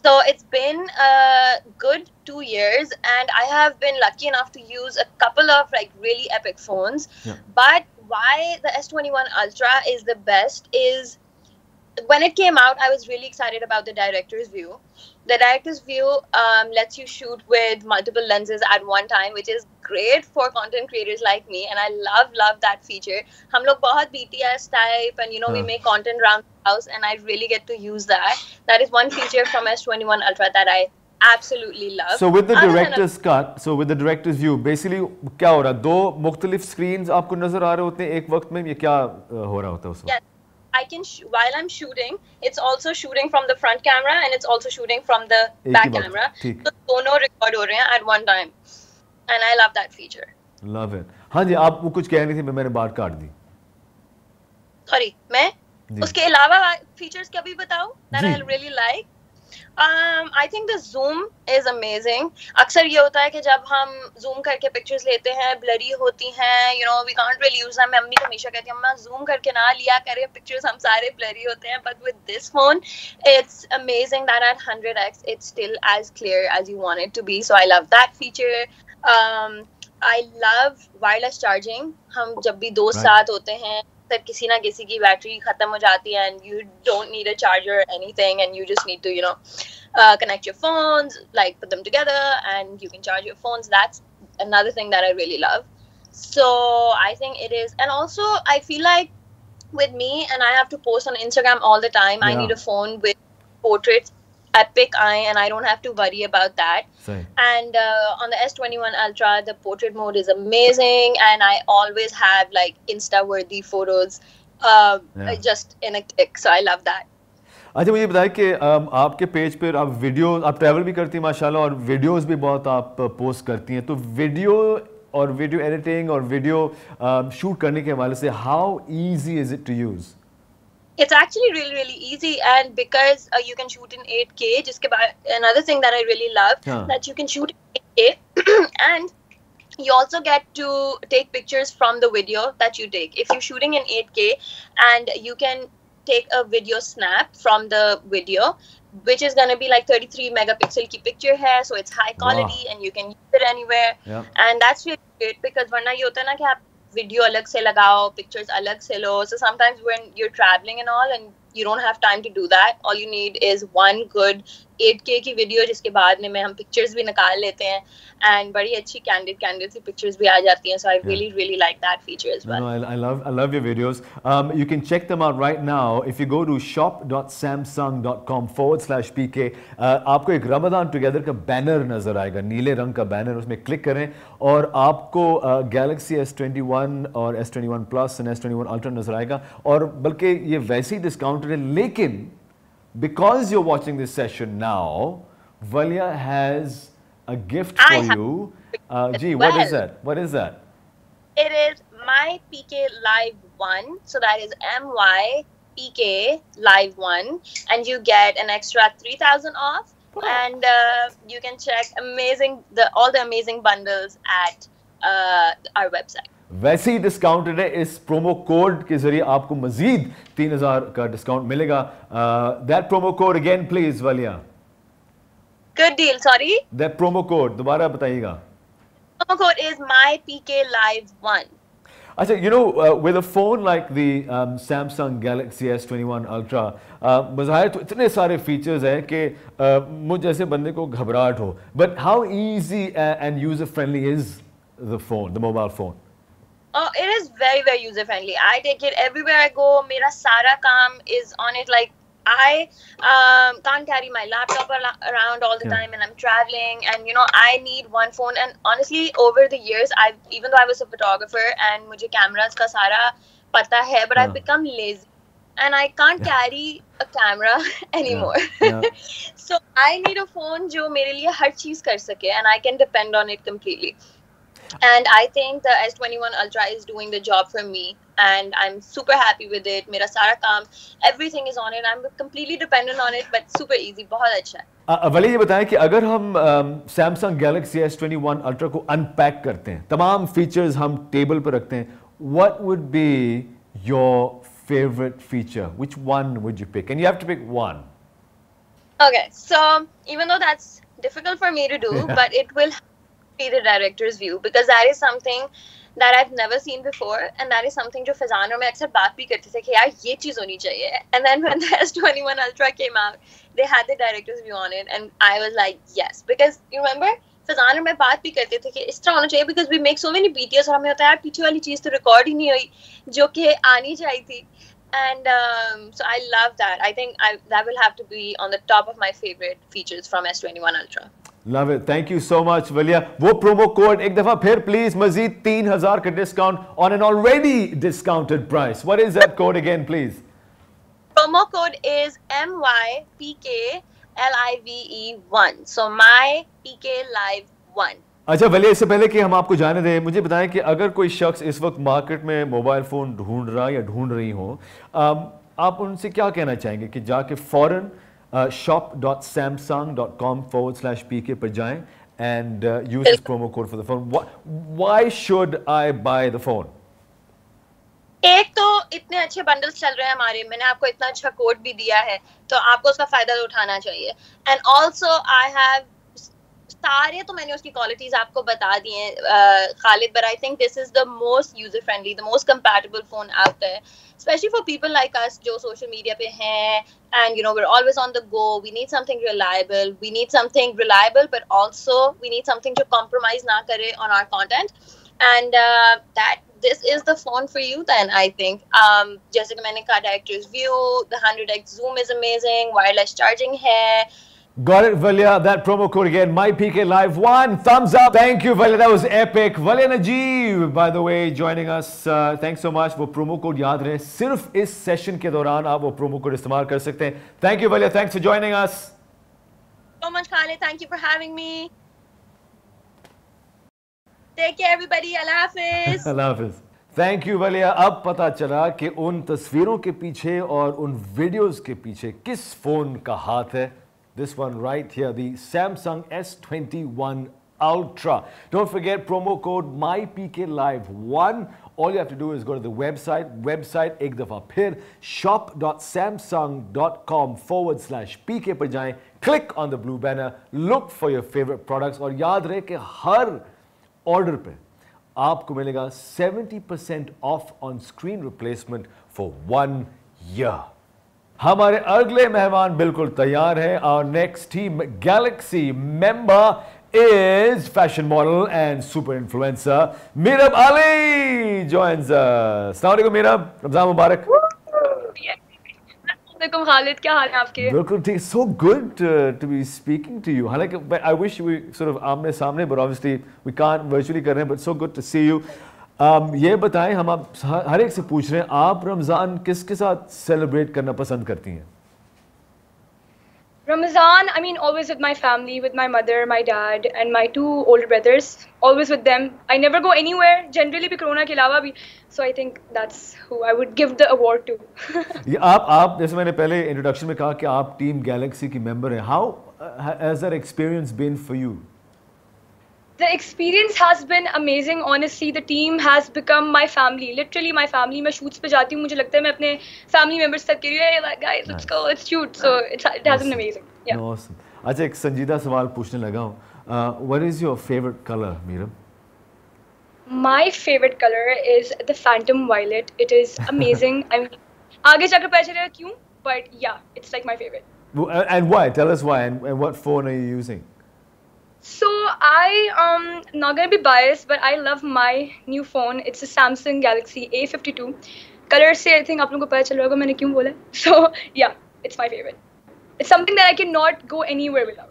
So it's been a good 2 years, and I have been lucky enough to use a couple of like really epic phones. Yeah. But why the S21 Ultra is the best is when it came out, I was really excited about the director's view. The director's view lets you shoot with multiple lenses at one time, which is great for content creators like me, and I love that feature. हम लोग बहुत BTS type, and we make content around the house, and I really get to use that. That is one feature from S21 Ultra that I absolutely love. So with the director's cut, so with the director's view, basically क्या हो रहा है? दो मुख्तलिफ screens आपको नजर आ रहे होते हैं एक वक्त में, ये क्या हो रहा होता है उसमें? Yes. I can while I'm shooting, it's also shooting from the front camera and it's also shooting from the back camera. So दोनों record हो रहे हैं at one time, and I love that feature. Love it. हाँ जी, आप वो कुछ कह रही थी, मैंने बात काट दी. Sorry, मैं उसके अलावा features क्या भी बताऊँ that I really like. I think the zoom is amazing. अक्सर ये होता है कि जब हम zoom करके pictures लेते हैं, blurry होती हैं, we can't really use them. मैं अम्मी को हमेशा कहती हूँ, अम्मा zoom करके ना लिया करें, pictures हम सारे blurry होते हैं. But with this phone, it's amazing that at 100x, it's still as clear as you want it to be. So I love that feature. I love wireless charging. हम जब भी दोस्त साथ होते हैं, किसी ना किसी की बैटरी खत्म हो जाती है, and you don't need a charger or anything, and you just need to connect your phones, like put them together, and you can charge your phones. That's another thing that I really love. So I think it is, and also I feel like with me, and I have to post on Instagram all the time, I need a phone with portraits, epic eye, and I don't have to worry about that. Same. And on the S21 Ultra, the portrait mode is amazing, and I always have like Insta-worthy photos just in a click. So I love that. अच्छा मुझे बताइए कि आपके पेज पर आप वीडियो, आप ट्रैवल भी करती हैं माशाल्लाह, और वीडियोस भी बहुत आप पोस्ट करती हैं, तो वीडियो और वीडियो एडिटिंग और वीडियो शूट करने के हवाले से how easy is it to use? It's actually really easy, and because you can shoot in 8K, jiske baad another thing that I really love, that you can shoot in 8K and you also get to take pictures from the video that you take. If you're shooting in 8K, and you can take a video snap from the video, which is going to be like 33 megapixel ki picture hai, so it's high quality. Wow. And you can use it anywhere. And that's really great, because varna ye hota hai na ki aap video अलग से लगाओ, pictures अलग से लो. So sometimes when you're traveling and all, and you don't have time to do that, all you need is one good 8K की वीडियो जिसके बाद में हम पिक्चर्स भी निकाल लेते हैं एंड बड़ी अच्छी कैंडिड सी पिक्चर्स भी आ जाती हैं. सो आई really like that feature as well. No, I love your videos. You can check them out right now if you go to shop.samsung.com/pk. आपको एक रमजान टुगेदर का बैनर नजर आएगा, नीले रंग का बैनर, उसमें क्लिक करें और आपको Galaxy S21 और S21 Plus और S21 Ultra नजर आएगा. और बल्कि ये वैसे ही डिस्काउंटेड है, लेकिन because you're watching this session now, Valia has a gift for you. Gee, what is that? What is that? It is My PK Live 1. So that is MyPK Live 1. And you get an extra 3,000 off. Oh. And you can check all the amazing bundles at our website. वैसे ही डिस्काउंटेड है, इस प्रोमो कोड के जरिए आपको मजीद 3,000 का डिस्काउंट मिलेगा. That promo code again please Walia. Good deal. Sorry, that promo code दोबारा बताइएगा. Promo code is MyPKLive1. अच्छा, you know, with a phone like the Samsung Galaxy S21 Ultra, बज़ाहिर तो इतने सारे फीचर्स हैं कि मुझ जैसे बंदे को घबराहट हो. But how easy and user friendly is the phone, the mobile phone? Oh, it is very, very user friendly. I take it everywhere I go. मेरा सारा काम is on it. Like I can't carry my laptop around all the time, and I'm traveling, and you know I need one phone. And honestly, over the years, even though I was a photographer and मुझे cameras का सारा पता है, but I've become lazy, and I can't carry a camera anymore. So I need a phone जो मेरे लिए हर चीज कर सके, and I can depend on it completely. And I think the S21 Ultra is doing the job for me, and I'm super happy with it. मेरा सारा काम, everything is on it. I'm completely dependent on it, but super easy. बहुत अच्छा है. वली ये बताएं कि अगर हम Samsung Galaxy S21 Ultra को अनपैक करते हैं, तमाम फीचर्स हम टेबल पर रखते हैं, what would be your favorite feature? Which one would you pick? And you have to pick one. Okay, so even though that's difficult for me to do, but it will be the director's view, because that is something that I've never seen before, and that is something जो फजानों में अक्सर बात भी करते थे कि यार ये चीज होनी चाहिए. And then when the S21 Ultra came out, they had the director's view on it, and I was like yes, because you remember फजानों में बात भी करते थे कि इस तरह होना चाहिए, because we make so many BTS और हमें होता है यार पीछे वाली चीज तो रिकॉर्ड ही नहीं हुई जो कि आनी चाहिए थी. And so I love that. I think that will have to be on the top of my favorite features from S21 Ultra. Love it. Thank you so much, Valia. वो प्रोमो कोड एक दफा फिर प्लीज, मजीद 3,000 का discount on an already discounted price. What is that code again, please? Promo code is MyPKLive1. So MyPKLive1. अच्छा वलिया, इससे पहले कि हम आपको जाने दें, मुझे बताएं कि अगर कोई शख्स इस वक्त मार्केट में मोबाइल फ़ोन ढूंढ रहा या ढूंढ रही हो, आप उनसे क्या कहना चाहेंगे कि जाके फ़ौरन shop.samsung.com/pk पर जाएं and use this promo code for the phone. Why should I buy the phone? एक तो इतने अच्छे बंडल्स चल रहे हैं हमारे, मैंने आपको इतना अच्छा कोड भी दिया है, तो आपको उसका फायदा तो उठाना चाहिए. एंड ऑल्सो आई हैव सारे, तो मैंने उसकी क्वालिटीज आपको बता दी हैं Khalid, but I think this is the most user friendly, the most compatible phone out there, specially for people like us जो सोशल मीडिया पे हैं, and you know we're always on the go. We need something reliable. We need something reliable, but also we need something to compromise na kare on our content, and that this is the phone for you then, I think. Jaise ki maine kaha, director's view, the 100x zoom is amazing, wireless charging hai. Got it, Valia. That promo code again, MyPKLive1. Thumbs up. Thank you, Valia. That was epic. Valia Najeeb, by the way, joining us. Thanks so much. वो promo code याद रहे, सिर्फ इस सेशन के दौरान आप वो promo code इस्तेमाल कर सकते हैं. Thank you, Valia. Thanks for joining us. So much, Khalid. Thank you for having me. Take care, everybody. Allah Hafiz. Allah Hafiz. Thank you, Valia. अब पता चला कि उन तस्वीरों के पीछे और उन वीडियोस के पीछे किस फोन का हाथ है. This one right here, the Samsung S21 Ultra. Don't forget promo code MyPKLive1. All you have to do is go to the website एक दफा फिर shop.samsung.com/pk पर जाएं, click on the blue banner, look for your favorite products, और याद रहे कि हर ऑर्डर पे आपको मिलेगा 70% off on screen replacement for 1 year. हमारे अगले मेहमान बिल्कुल तैयार हैं. Our next Team Galaxy member is fashion model and super influencer Mirab Ali joins us. Assalamu alaikum Mirab, Ramzan Mubarak. Assalamualaikum Khalid, क्या हाल है आपके? बिल्कुल ठीक. So good to be speaking to you. हालांकि I wish we sort of आमने सामने, but obviously we can't virtually कर रहे हैं, but so good to see you. ये बताएं, हम आप हर एक से पूछ रहे हैं, आप रमज़ान किसके साथ सेलिब्रेट करना पसंद करती हैं? Ramadan, I mean, always with my family, with my mother, my dad, and my 2 older brothers. Always with them. I never go anywhere. Generally, भी कोरोना के अलावा भी. So I think that's who I would give the award to. ये आप जैसे मैंने पहले इंट्रोडक्शन में कहा कि आप टीम गैलेक्सी की मेंबर हैं. How has that experience been for you? The experience has been amazing. Honestly, the team has become my family. Literally my family. मैं shoots पे जाती हूँ, मुझे लगता है मैं अपने family members तक कह रही हूँ, hey guys, let's go, let's shoot. So it has been amazing. Yeah. Awesome. अच्छा, एक संजीदा सवाल पूछने लगा हूँ. What is your favorite color, Meera? My favorite color is the Phantom Violet. It is amazing. I mean, आगे जाकर पता चलेगा क्यों, but yeah, it's like my favorite. And why? Tell us why. And what phone are you using? So not gonna be biased, but I love my new phone. It's a Samsung Galaxy A52. Color से I think आप लोगों को पता चल रहा होगा मैंने क्यों बोला. So yeah, it's my favorite. It's something that I cannot go anywhere without.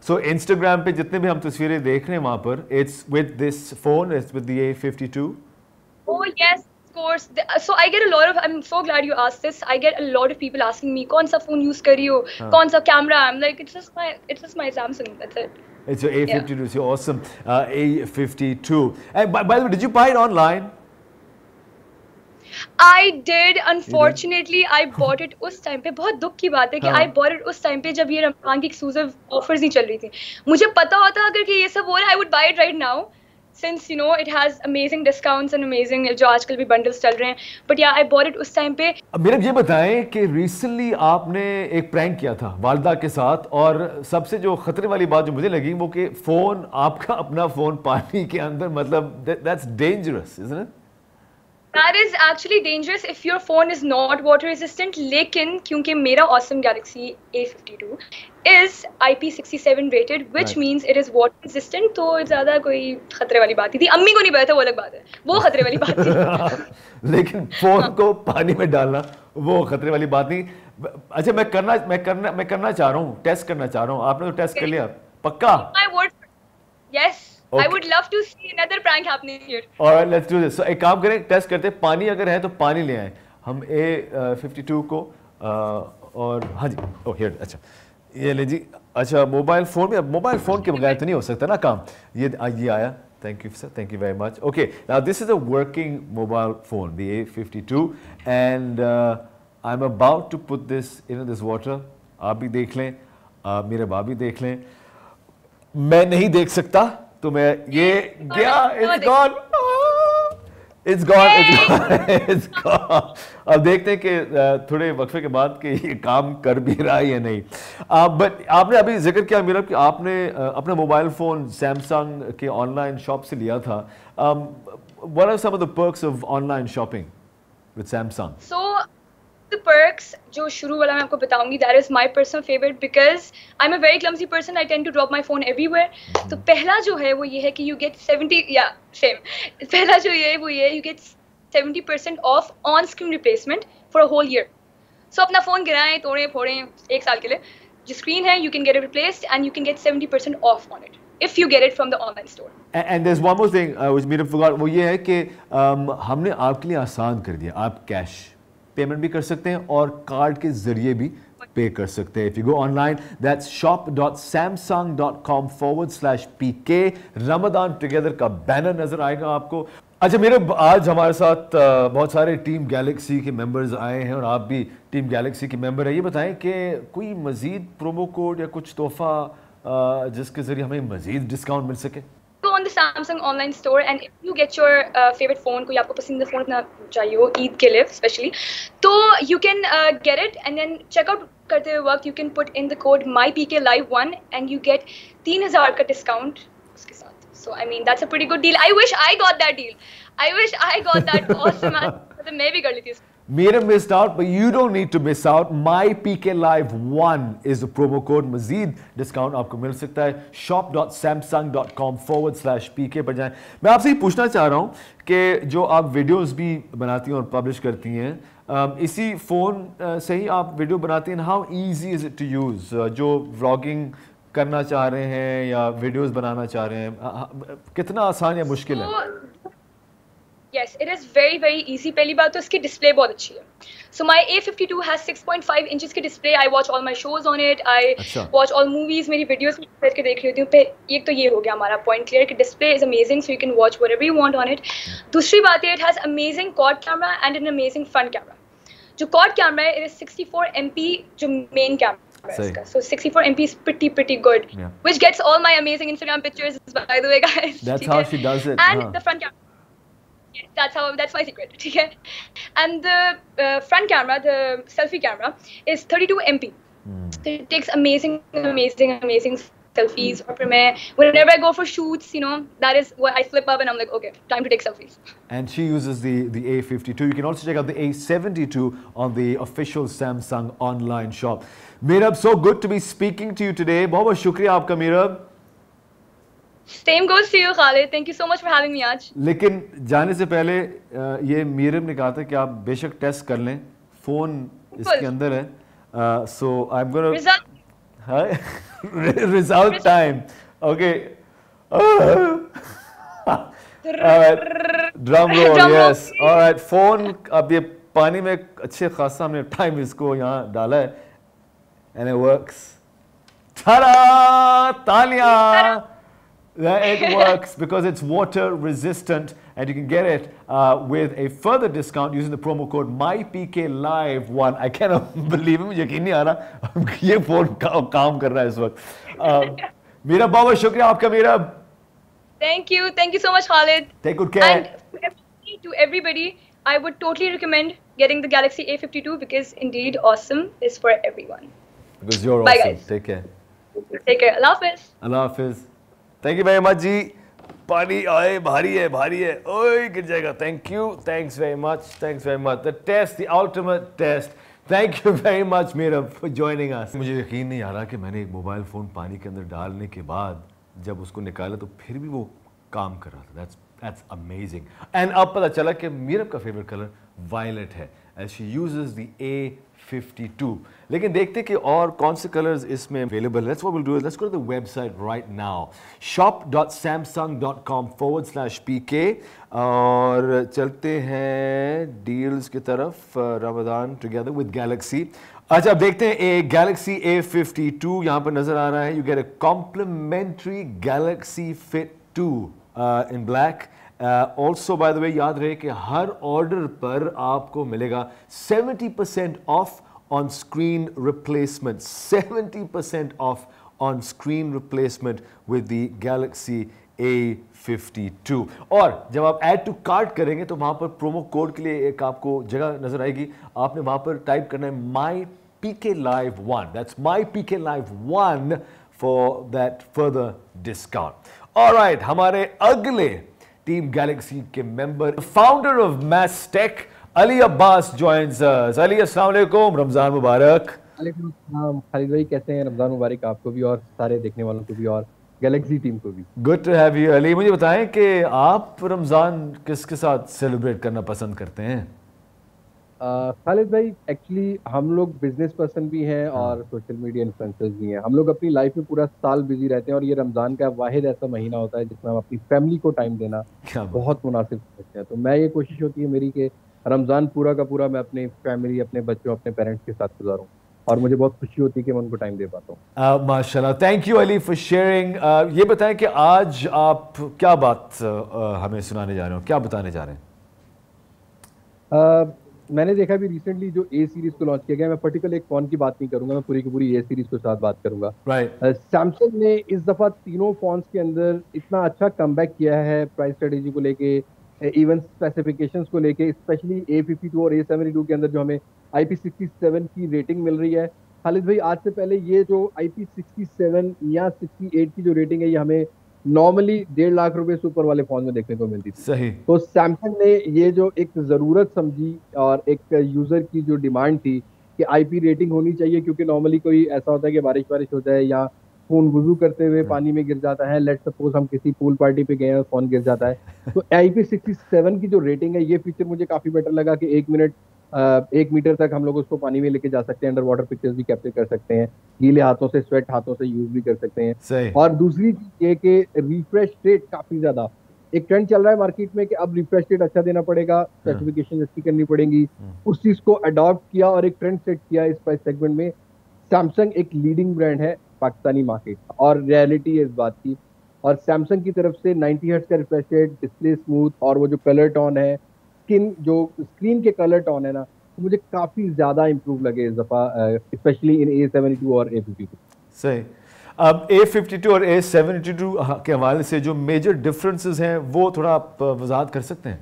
So Instagram पे जितने भी हम तस्वीरें देख रहे हैं वहाँ पर, it's with this phone, it's with the A52. Oh yes, of course. So I get a lot of. I'm so glad you asked this. I get a lot of people asking me, कौन सा phone use कर रही हो, कौन सा camera. I'm like, it's just my Samsung. That's it. It's your A52. Yeah. So awesome. A52. And by the way, did you buy it online? I did. Unfortunately, I bought it उस टाइम पे. बहुत दुख की बात है कि I bought it उस टाइम पे जब ये रमजान की exclusive offers नहीं चल रही थी. मुझे पता होता अगर कि ये सब हो रहा है, I would buy it right now. Since you know it has amazing discounts and amazing जो आजकल भी bundles चल रहे हैं. But yeah, I bought it उस टाइम पे. मेरा ये बताएं कि recently आपने एक prank किया था वालदा के साथ, और सबसे जो खतरे वाली बात जो मुझे लगी वो कि फोन, आपका अपना फोन पानी के अंदर, मतलब that's dangerous, isn't it? That is actually dangerous if your phone is not water resistant. लेकिन क्योंकि मेरा awesome Galaxy A52 is IP67 rated, which means it is water resistant, तो ज़्यादा कोई खतरे वाली बात नहीं थी. अम्मी को नहीं पता था, वो अलग बात है, वो खतरे वाली बात थी. लेकिन फोन को पानी में डालना वो खतरे वाली बात नहीं. अच्छा, मैं करना चाह रहा हूँ, टेस्ट करना चाह रहा हूँ. आपने तो टेस्ट कर लिया पक्का? My word. Yes. Okay. I would love to see another prank happening here. Alright, let's do this. So एक काम करें, टेस्ट करते हैं. पानी अगर है तो पानी ले आए हम A52 को. और हाँ जी, ओह हियर, अच्छा ये ले जी. अच्छा, मोबाइल फ़ोन के बगैर तो नहीं हो सकता ना काम. ये आया. Thank you sir, thank you very much. Okay, now this is a working mobile phone, the A52, and I'm about to put this in this water. आप भी देख लें, मेरे बाप भी देख लें. मैं नहीं देख सकता तो मैं ये गया. It's gone. अब देखते हैं कि थोड़े वक्फे के बाद कि ये काम कर भी रहा है या नहीं. बट आपने अभी जिक्र किया मेरा कि आपने अपना मोबाइल फ़ोन सैमसंग के ऑनलाइन शॉप से लिया था. What are some of the perks of online shopping with Samsung? So the perks जो शुरू वाला मैं आपको बताऊंगी, that is my personal favorite because I'm a very clumsy person. I tend to drop my phone everywhere. तो पहला जो है वो ये है कि you get 70 पहला जो ये है वो ये you get 70% off on screen replacement for a whole year. So अपना फोन गिराएं, तोड़ें, फोड़ें एक साल के लिए, जो स्क्रीन है you can get it replaced and you can get 70% off on it if you get it from the online store. And there's one more thing which we forgot, वो ये है कि हमने आपके लिए आसान कर दिया. आप कैश पेमेंट भी कर सकते हैं और कार्ड के जरिए भी पे कर सकते हैं. If you go online, that's shop.samsung.com/pk. Ramadan together का बैनर नजर आएगा आपको. अच्छा, मेरे आज हमारे साथ बहुत सारे टीम गैलेक्सी के मेंबर्स आए हैं और आप भी टीम गैलेक्सी के मेंबर हैं. ये बताएं कि कोई मजीद प्रोमो कोड या कुछ तोहफा जिसके जरिए हमें मजीद डिस्काउंट मिल सके? Go on the Samsung online store and if you get your favorite phone, कोई आपको पसंदीदा फोन अपना चाहिए हो ईद के लिए स्पेशली, तो you can get it and then check out करते हुए वक्त you can put in the code mypklive1 and you get 3000 का डिस्काउंट उसके साथ. So I mean that's a pretty good deal. I wish I got that deal. I wish I got that awesome. मैं भी कर ली थी. Mira missed out, but you don't need to miss out. MyPKLive1 is the promo code. मजीद डिस्काउंट आपको मिल सकता है. shop.samsung.com/pk पर जाएं. मैं आपसे ये पूछना चाह रहा हूँ कि जो आप वीडियोस भी बनाती हैं और पब्लिश करती हैं, इसी फ़ोन से ही आप वीडियो बनाती हैं. How easy is it to use? जो व्लॉगिंग करना चाह रहे हैं या वीडियोस बनाना चाह रहे हैं, कितना आसान या मुश्किल है? Yes, it is very very easy. पहली बात तो इसकी डिस्प्ले बहुत अच्छी है. So my A52 has 6.5 inches की display. I watch all my shows on it. I watch all movies. मेरी वीडियोस में बैठ के देख रही होती हूँ. एक तो ये हो गया हमारा पॉइंट क्लियर कि display is amazing, so you can watch whatever you want on it. दूसरी बात है, it has amazing quad camera and an amazing front camera. जो quad camera है, it is 64 MP जो main camera है इसका. So 64 MP is pretty good. Which gets all my amazing Instagram pictures, by the way, guys. That's how she does it. And the front camera. That's my secret. Okay? And the front camera, the selfie camera, is 32 MP. So it takes amazing selfies. Or whenever I go for shoots, you know, that is what I flip up and I'm like, okay, time to take selfies. And she uses the A52. You can also check out the A72 on the official Samsung online shop. Mirab, so good to be speaking to you today. बहुत शुक्रिया आपका Mirab. Same goes to you, Khalid. Thank you so much for having me आज. लेकिन जाने से पहले ये मीरम ने कहा था कि आप बेशक टेस्ट कर लें, फोन इसके अंदर है. So I'm gonna result time. Okay. Alright. Drum roll. Yes. Alright. Phone अब ये पानी में अच्छे खासा हमने टाइम इसको यहाँ डाला है, and it works. Ta-da! तालियां! It works because it's water resistant, and you can get it with a further discount using the promo code MyPKLive1. I cannot believe it. मुझे यकीन नहीं आ रहा ये फोन काम कर रहा है इस वक्त. मीरा, बहुत शुक्रिया आपका Meera. Thank you so much, Khalid. Take good care. And to everybody, I would totally recommend getting the Galaxy A52 because indeed awesome is for everyone. Because you're Bye, awesome. guys. Take care. Take care. Allah Hafiz. Allah Hafiz. Thank you very much जी. पानी आए भारी है ओए गिर जाएगा. Thank you, thanks very much. The test, the ultimate test. Thank you very much Meera for joining us. मुझे यकीन नहीं आ रहा कि मैंने एक मोबाइल फ़ोन पानी के अंदर डालने के बाद जब उसको निकाला तो फिर भी वो काम कर रहा था. That's amazing. And अब पता चला कि मीरा का फेवरेट कलर वायलेट है as she uses the A52. लेकिन देखते कि और कौन से कलर्स इसमें अवेलेबल है. That's what we'll do. Let's go to the website right now. shop.samsung.com/pk और चलते हैं डील्स की तरफ. Ramzan together with Galaxy. अच्छा, अब देखते हैं एक गैलेक्सी A52 यहाँ पर नजर आ रहा है. You get a complimentary Galaxy Fit 2 in black. Also by the way, याद रहे कि हर ऑर्डर पर आपको मिलेगा 70% of on screen replacement. 70% off on screen replacement with the Galaxy A52. और जब आप add to cart करेंगे तो वहाँ पर प्रोमो कोड के लिए एक आपको जगह नजर आएगी. आपने वहाँ पर टाइप करना है MyPKLive1. That's MyPKLive1 for that further discount. Alright, हमारे अगले टीम गैलेक्सी के member, founder of Mastek, Ali Abbas joins us. Ali, अस्सलाम वालेकुम, रमजान मुबारक. वालेकुम अस्सलाम. खालिद भाई कैसे हैं? रमजान मुबारक आपको भी और सारे देखने वालों को भी और गैलेक्सी टीम को भी. Good to have you Ali. मुझे बताएं कि आप रमजान किसके साथ सेलिब्रेट करना पसंद करते हैं? खालिद भाई, एक्चुअली हम लोग बिजनेस पर्सन भी हैं और सोशल मीडिया इन्फ्लुएंसर्स भी हैं. हम लोग अपनी लाइफ में पूरा साल बिजी रहते हैं और ये रमज़ान का वाहिद ऐसा महीना होता है जिसमें हम अपनी फैमिली को टाइम देना बहुत मुनासिब समझते हैं. तो मैं ये कोशिश होती है मेरी कि रमज़ान पूरा का पूरा मैं अपनी फैमिली, अपने बच्चों, अपने पेरेंट्स के साथ गुजारूँ और मुझे बहुत खुशी होती है कि मैं उनको टाइम दे पाता हूँ. माशाल्लाह. Thank you Ali for sharing. ये बताएं कि आज आप क्या बात हमें सुनाने जा रहे हो, क्या बताने जा रहे हैं? मैंने देखा भी रिसेंटली जो ए सीरीज को लॉन्च किया गया, मैं पर्टिकुलर एक फोन की बात नहीं करूंगा, मैं पूरी की पूरी ए सीरीज के साथ बात करूंगा. सैमसंग ने इस दफा तीनों फोन्स के अंदर इतना अच्छा कमबैक किया है प्राइस स्ट्रेटेजी को लेके, इवन स्पेसिफिकेशंस को लेके, स्पेशली A52 और A72 के अंदर जो हमें IP67 की रेटिंग मिल रही है. खालिद भाई, आज से पहले ये जो IP67 या 68 की जो रेटिंग है ये हमें नॉर्मली 1.5 लाख रुपए से ऊपर वाले फोन में देखने को मिलती थी। सही। तो सैमसंग ने ये जो एक जरूरत समझी और एक यूजर की जो डिमांड थी कि आईपी रेटिंग होनी चाहिए, क्योंकि नॉर्मली कोई ऐसा होता है कि बारिश हो जाए या फोन वुजू करते हुए पानी में गिर जाता है, लेट सपोज हम किसी पूल पार्टी पे गए हैं और फोन गिर जाता है, तो IP67 की जो रेटिंग है, ये फीचर मुझे काफी बेटर लगा कि 1 मीटर तक हम लोग उसको पानी में लेके जा सकते हैं, अंडर वाटर पिक्चर्स भी कैप्चर कर सकते हैं, गीले हाथों से, स्वेट हाथों से यूज भी कर सकते हैं। और दूसरी चीज ये कि रिफ्रेश रेट काफी ज्यादा, एक ट्रेंड चल रहा है मार्केट में कि अब रिफ्रेश रेट अच्छा देना पड़ेगा, स्पेसिफिकेशन अच्छी करनी पड़ेगी, उस चीज को अडॉप्ट किया और एक ट्रेंड सेट किया इस प्राइस सेगमेंट में। सैमसंग एक लीडिंग ब्रांड है पाकिस्तानी मार्केट, और रियलिटी है इस बात की। और सैमसंग की तरफ से 90 हर्ट्ज का रिफ्रेश रेट, डिस्प्ले स्मूथ, और वो जो कलर टोन है, स्क्रीन के कलर टोन है ना, तो मुझे काफी ज्यादा इंप्रूव लगे इस दफा, स्पेशली इन A72 और A52। सही। अब A52 और A72 के हवाले से जो मेजर डिफरेंसेस हैं वो थोड़ा आप वजाहत कर सकते हैं?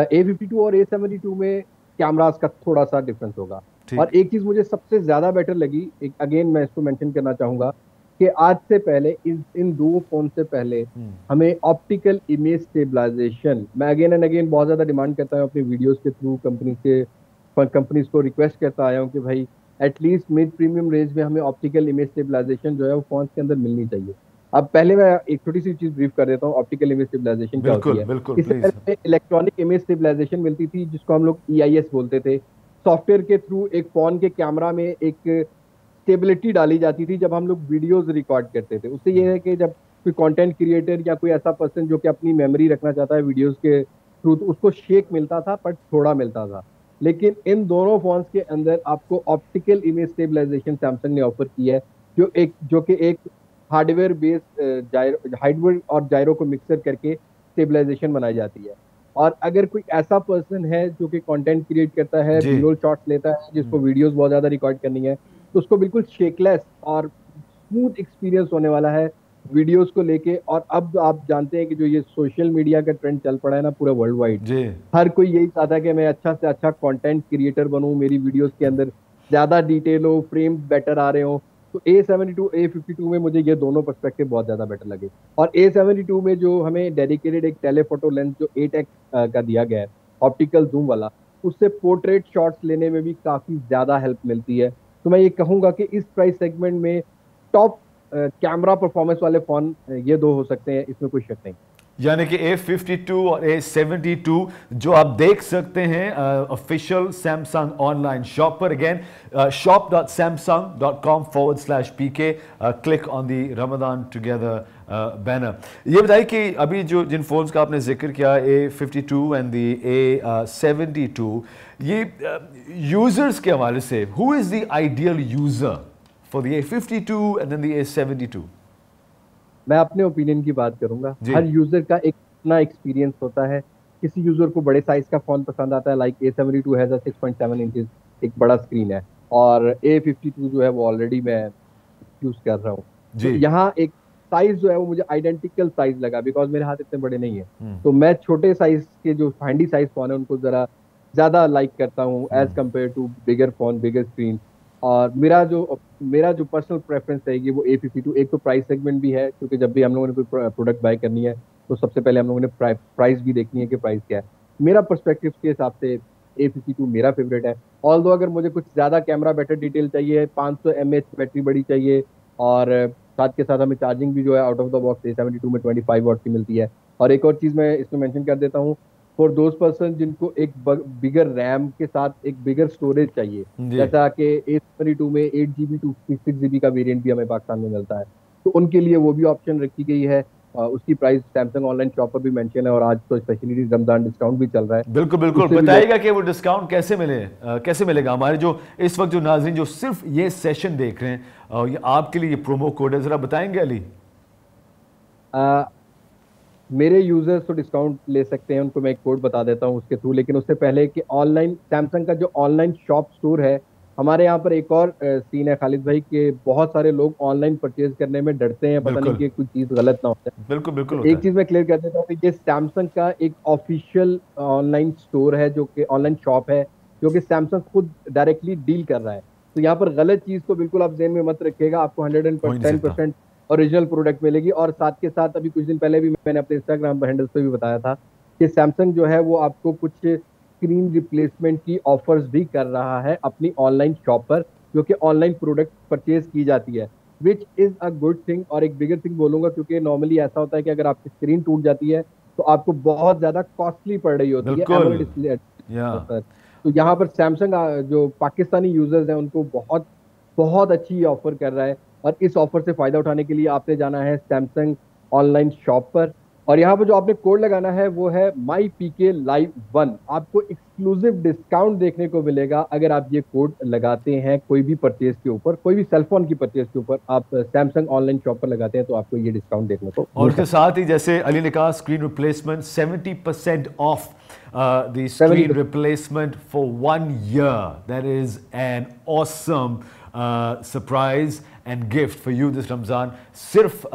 A52 और A72 में कैमरास का थोड़ा सा डिफरेंस होगा, और एक चीज मुझे सबसे ज्यादा बेटर लगी, एक अगेन मैं इसको मेंशन करना चाहूंगा कि आज से पहले इन दो फोन से पहले हमें ऑप्टिकल इमेज स्टेबलाइजेशन, मैं अगेन एंड अगेन बहुत ज्यादा डिमांड करता हूँ अपनी वीडियोस के थ्रू, कंपनीज को रिक्वेस्ट करता आया हूँ कि भाई एटलीस्ट मिड प्रीमियम रेंज में हमें ऑप्टिकल इमेज स्टेबलाइजेशन जो है वो फोन के अंदर मिलनी चाहिए। अब पहले मैं एक छोटी सी चीज ब्रीफ कर देता हूँ, ऑप्टिकल इमेज स्टेबलाइजेशन क्या होती है। इससे पहले इलेक्ट्रॉनिक इमेज स्टेबलाइजेशन मिलती थी, जिसको हम लोग EIS बोलते थे। सॉफ्टवेयर के थ्रू एक फोन के कैमरा में एक स्टेबिलिटी डाली जाती थी जब हम लोग वीडियोस रिकॉर्ड करते थे। उससे ये है कि जब कोई कंटेंट क्रिएटर या कोई ऐसा पर्सन जो कि अपनी मेमोरी रखना चाहता है वीडियोस के थ्रू, तो उसको शेक मिलता था, पर थोड़ा मिलता था। लेकिन इन दोनों फोन्स के अंदर आपको ऑप्टिकल इमेज स्टेबलाइजेशन सैमसंग ने ऑफर की है, जो कि एक हार्डवेयर बेस्ड हार्डवेयर और जायरो को मिक्सर करके स्टेबलाइजेशन बनाई जाती है। और अगर कोई ऐसा पर्सन है जो कि कंटेंट क्रिएट करता है, बी-रोल शॉट्स लेता है, जिसको वीडियोस बहुत ज्यादा रिकॉर्ड करनी है, तो उसको बिल्कुल शेकलेस और स्मूथ एक्सपीरियंस होने वाला है वीडियोस को लेके। और अब आप जानते हैं कि जो ये सोशल मीडिया का ट्रेंड चल पड़ा है ना पूरा वर्ल्ड वाइड, हर कोई यही चाहता है कि मैं अच्छा से अच्छा कंटेंट क्रिएटर बनूं, मेरी वीडियोस के अंदर ज्यादा डिटेल हो, फ्रेम्स बेटर आ रहे हो। तो A72 A52 में मुझे ये दोनों पर्सपेक्टिव बहुत ज्यादा बेटर लगे। और A72 में जो हमें डेडिकेटेड एक टेलीफोटो लेंस जो 8x का दिया गया है, ऑप्टिकल जूम वाला, उससे पोर्ट्रेट शॉट्स लेने में भी काफी ज्यादा हेल्प मिलती है। तो मैं ये कहूंगा कि इस प्राइस सेगमेंट में टॉप कैमरा परफॉर्मेंस वाले फोन ये दो हो सकते हैं, इसमें कोई शक नहीं। यानी कि A52 और A72 जो आप देख सकते हैं ऑफिशियल सैमसंग ऑनलाइन शॉप पर, again shop.samsung.com/pk, click on the Ramzan together banner. ये बताइए कि अभी जो जिन फोन्स का आपने जिक्र किया, A52 एंड दी A72, ये यूजर्स के हवाले से who is the ideal user for the A52 and then the A72? मैं अपने ओपिनियन की बात करूंगा। हर यूजर का एक अपना एक्सपीरियंस होता है। किसी यूजर को बड़े साइज का फोन पसंद आता है, लाइक A72 है 6.7 इंचेस, एक बड़ा स्क्रीन है, और A52 जो है वो ऑलरेडी मैं यूज कर रहा हूँ। तो यहाँ एक साइज जो है वो मुझे आइडेंटिकल साइज लगा, बिकॉज मेरे हाथ इतने बड़े नहीं है, तो मैं छोटे साइज के जो हैंडी साइज फोन है उनको जरा ज्यादा लाइक करता हूँ as compare to bigger phone, bigger screen. और मेरा जो पर्सनल प्रेफरेंस रहेगी वो A52। एक तो प्राइस सेगमेंट भी है, क्योंकि जब भी हम लोगों ने कोई प्रोडक्ट बाय करनी है तो सबसे पहले हम लोगों ने प्राइस भी देखनी है कि प्राइस क्या है। मेरा पर्सपेक्टिव के हिसाब से A52 मेरा फेवरेट है। ऑल्दो अगर मुझे कुछ ज़्यादा कैमरा बेटर डिटेल चाहिए, 500 mAh बैटरी बड़ी चाहिए, और साथ के साथ हमें चार्जिंग भी जो है out of the box A72 में 25 वाट की मिलती है। और एक और चीज़ मैं इसमें मेंशन कर देता हूँ, फॉर दोज पर्सन जिनको एक बिगर रैम के साथ एक बिगर स्टोरेज चाहिए, जैसा कि A72 में 8GB 256GB का वेरिएंट भी हमें पाकिस्तान में मिलता है, तो उनके लिए वो भी ऑप्शन रखी गई है। उसकी प्राइस सैमसंग ऑनलाइन शॉप पर भी मेंशन है, और आज तो स्पेशली रमजान डिस्काउंट भी चल रहा है। बिल्कुल बिल्कुल, बताइएगा कि वो डिस्काउंट कैसे मिलेगा हमारे जो इस वक्त जो नाज़रीन जो सिर्फ ये सेशन देख रहे हैं, ये आपके लिए ये प्रोमो कोड है, जरा बताएंगे अली? मेरे यूजर्स तो डिस्काउंट ले सकते हैं, उनको मैं एक कोड बता देता हूं उसके थ्रू, लेकिन उससे पहले कि ऑनलाइन सैमसंग का जो ऑनलाइन शॉप स्टोर है, हमारे यहाँ पर एक और सीन है खालिद भाई, कि बहुत सारे लोग ऑनलाइन परचेज करने में डरते हैं, पता नहीं कि कुछ चीज गलत ना हो जाए। बिल्कुल बिल्कुल। एक चीज मैं क्लियर कर देता हूँ कि ये सैमसंग का एक ऑफिशियल ऑनलाइन स्टोर है, जो कि ऑनलाइन शॉप है, जो कि सैमसंग खुद डायरेक्टली डील कर रहा है। तो यहाँ पर गलत चीज को बिल्कुल आप ज़हन में मत रखिएगा, आपको 110% ओरिजिनल प्रोडक्ट मिलेगी। और साथ के साथ अभी कुछ दिन पहले भी मैंने अपने इंस्टाग्राम हैंडल्स पे भी बताया था कि सैमसंग जो है वो आपको कुछ स्क्रीन रिप्लेसमेंट की ऑफर्स भी कर रहा है अपनी ऑनलाइन शॉप पर, जो कि ऑनलाइन प्रोडक्ट परचेज की जाती है, which is a good thing. और एक बिगर थिंग बोलूंगा, क्योंकि नॉर्मली ऐसा होता है कि अगर आपकी स्क्रीन टूट जाती है तो आपको बहुत ज्यादा कॉस्टली पड़ रही होती है एमोलेड डिस्प्ले पर। तो यहाँ पर सैमसंग जो पाकिस्तानी यूजर्स हैं उनको बहुत बहुत अच्छी ऑफर कर रहा है, और इस ऑफर से फायदा उठाने के लिए आपने जाना है सैमसंग ऑनलाइन शॉप पर, और यहाँ पर जो आपने कोड लगाना है वो है MyPKLive1। आपको एक्सक्लूसिव डिस्काउंट देखने को मिलेगा अगर आप ये कोड लगाते हैं कोई भी परचेज के ऊपर, कोई भी सेलफोन की परचेज के ऊपर आप सैमसंग ऑनलाइन शॉप पर लगाते हैं तो आपको ये डिस्काउंट देखने को। और उसके साथ ही जैसे अली ने कहा screen replacement 70% of the screen replacement for 1 year. That is an awesome surprise and gift for you this Ramzan. सिर्फ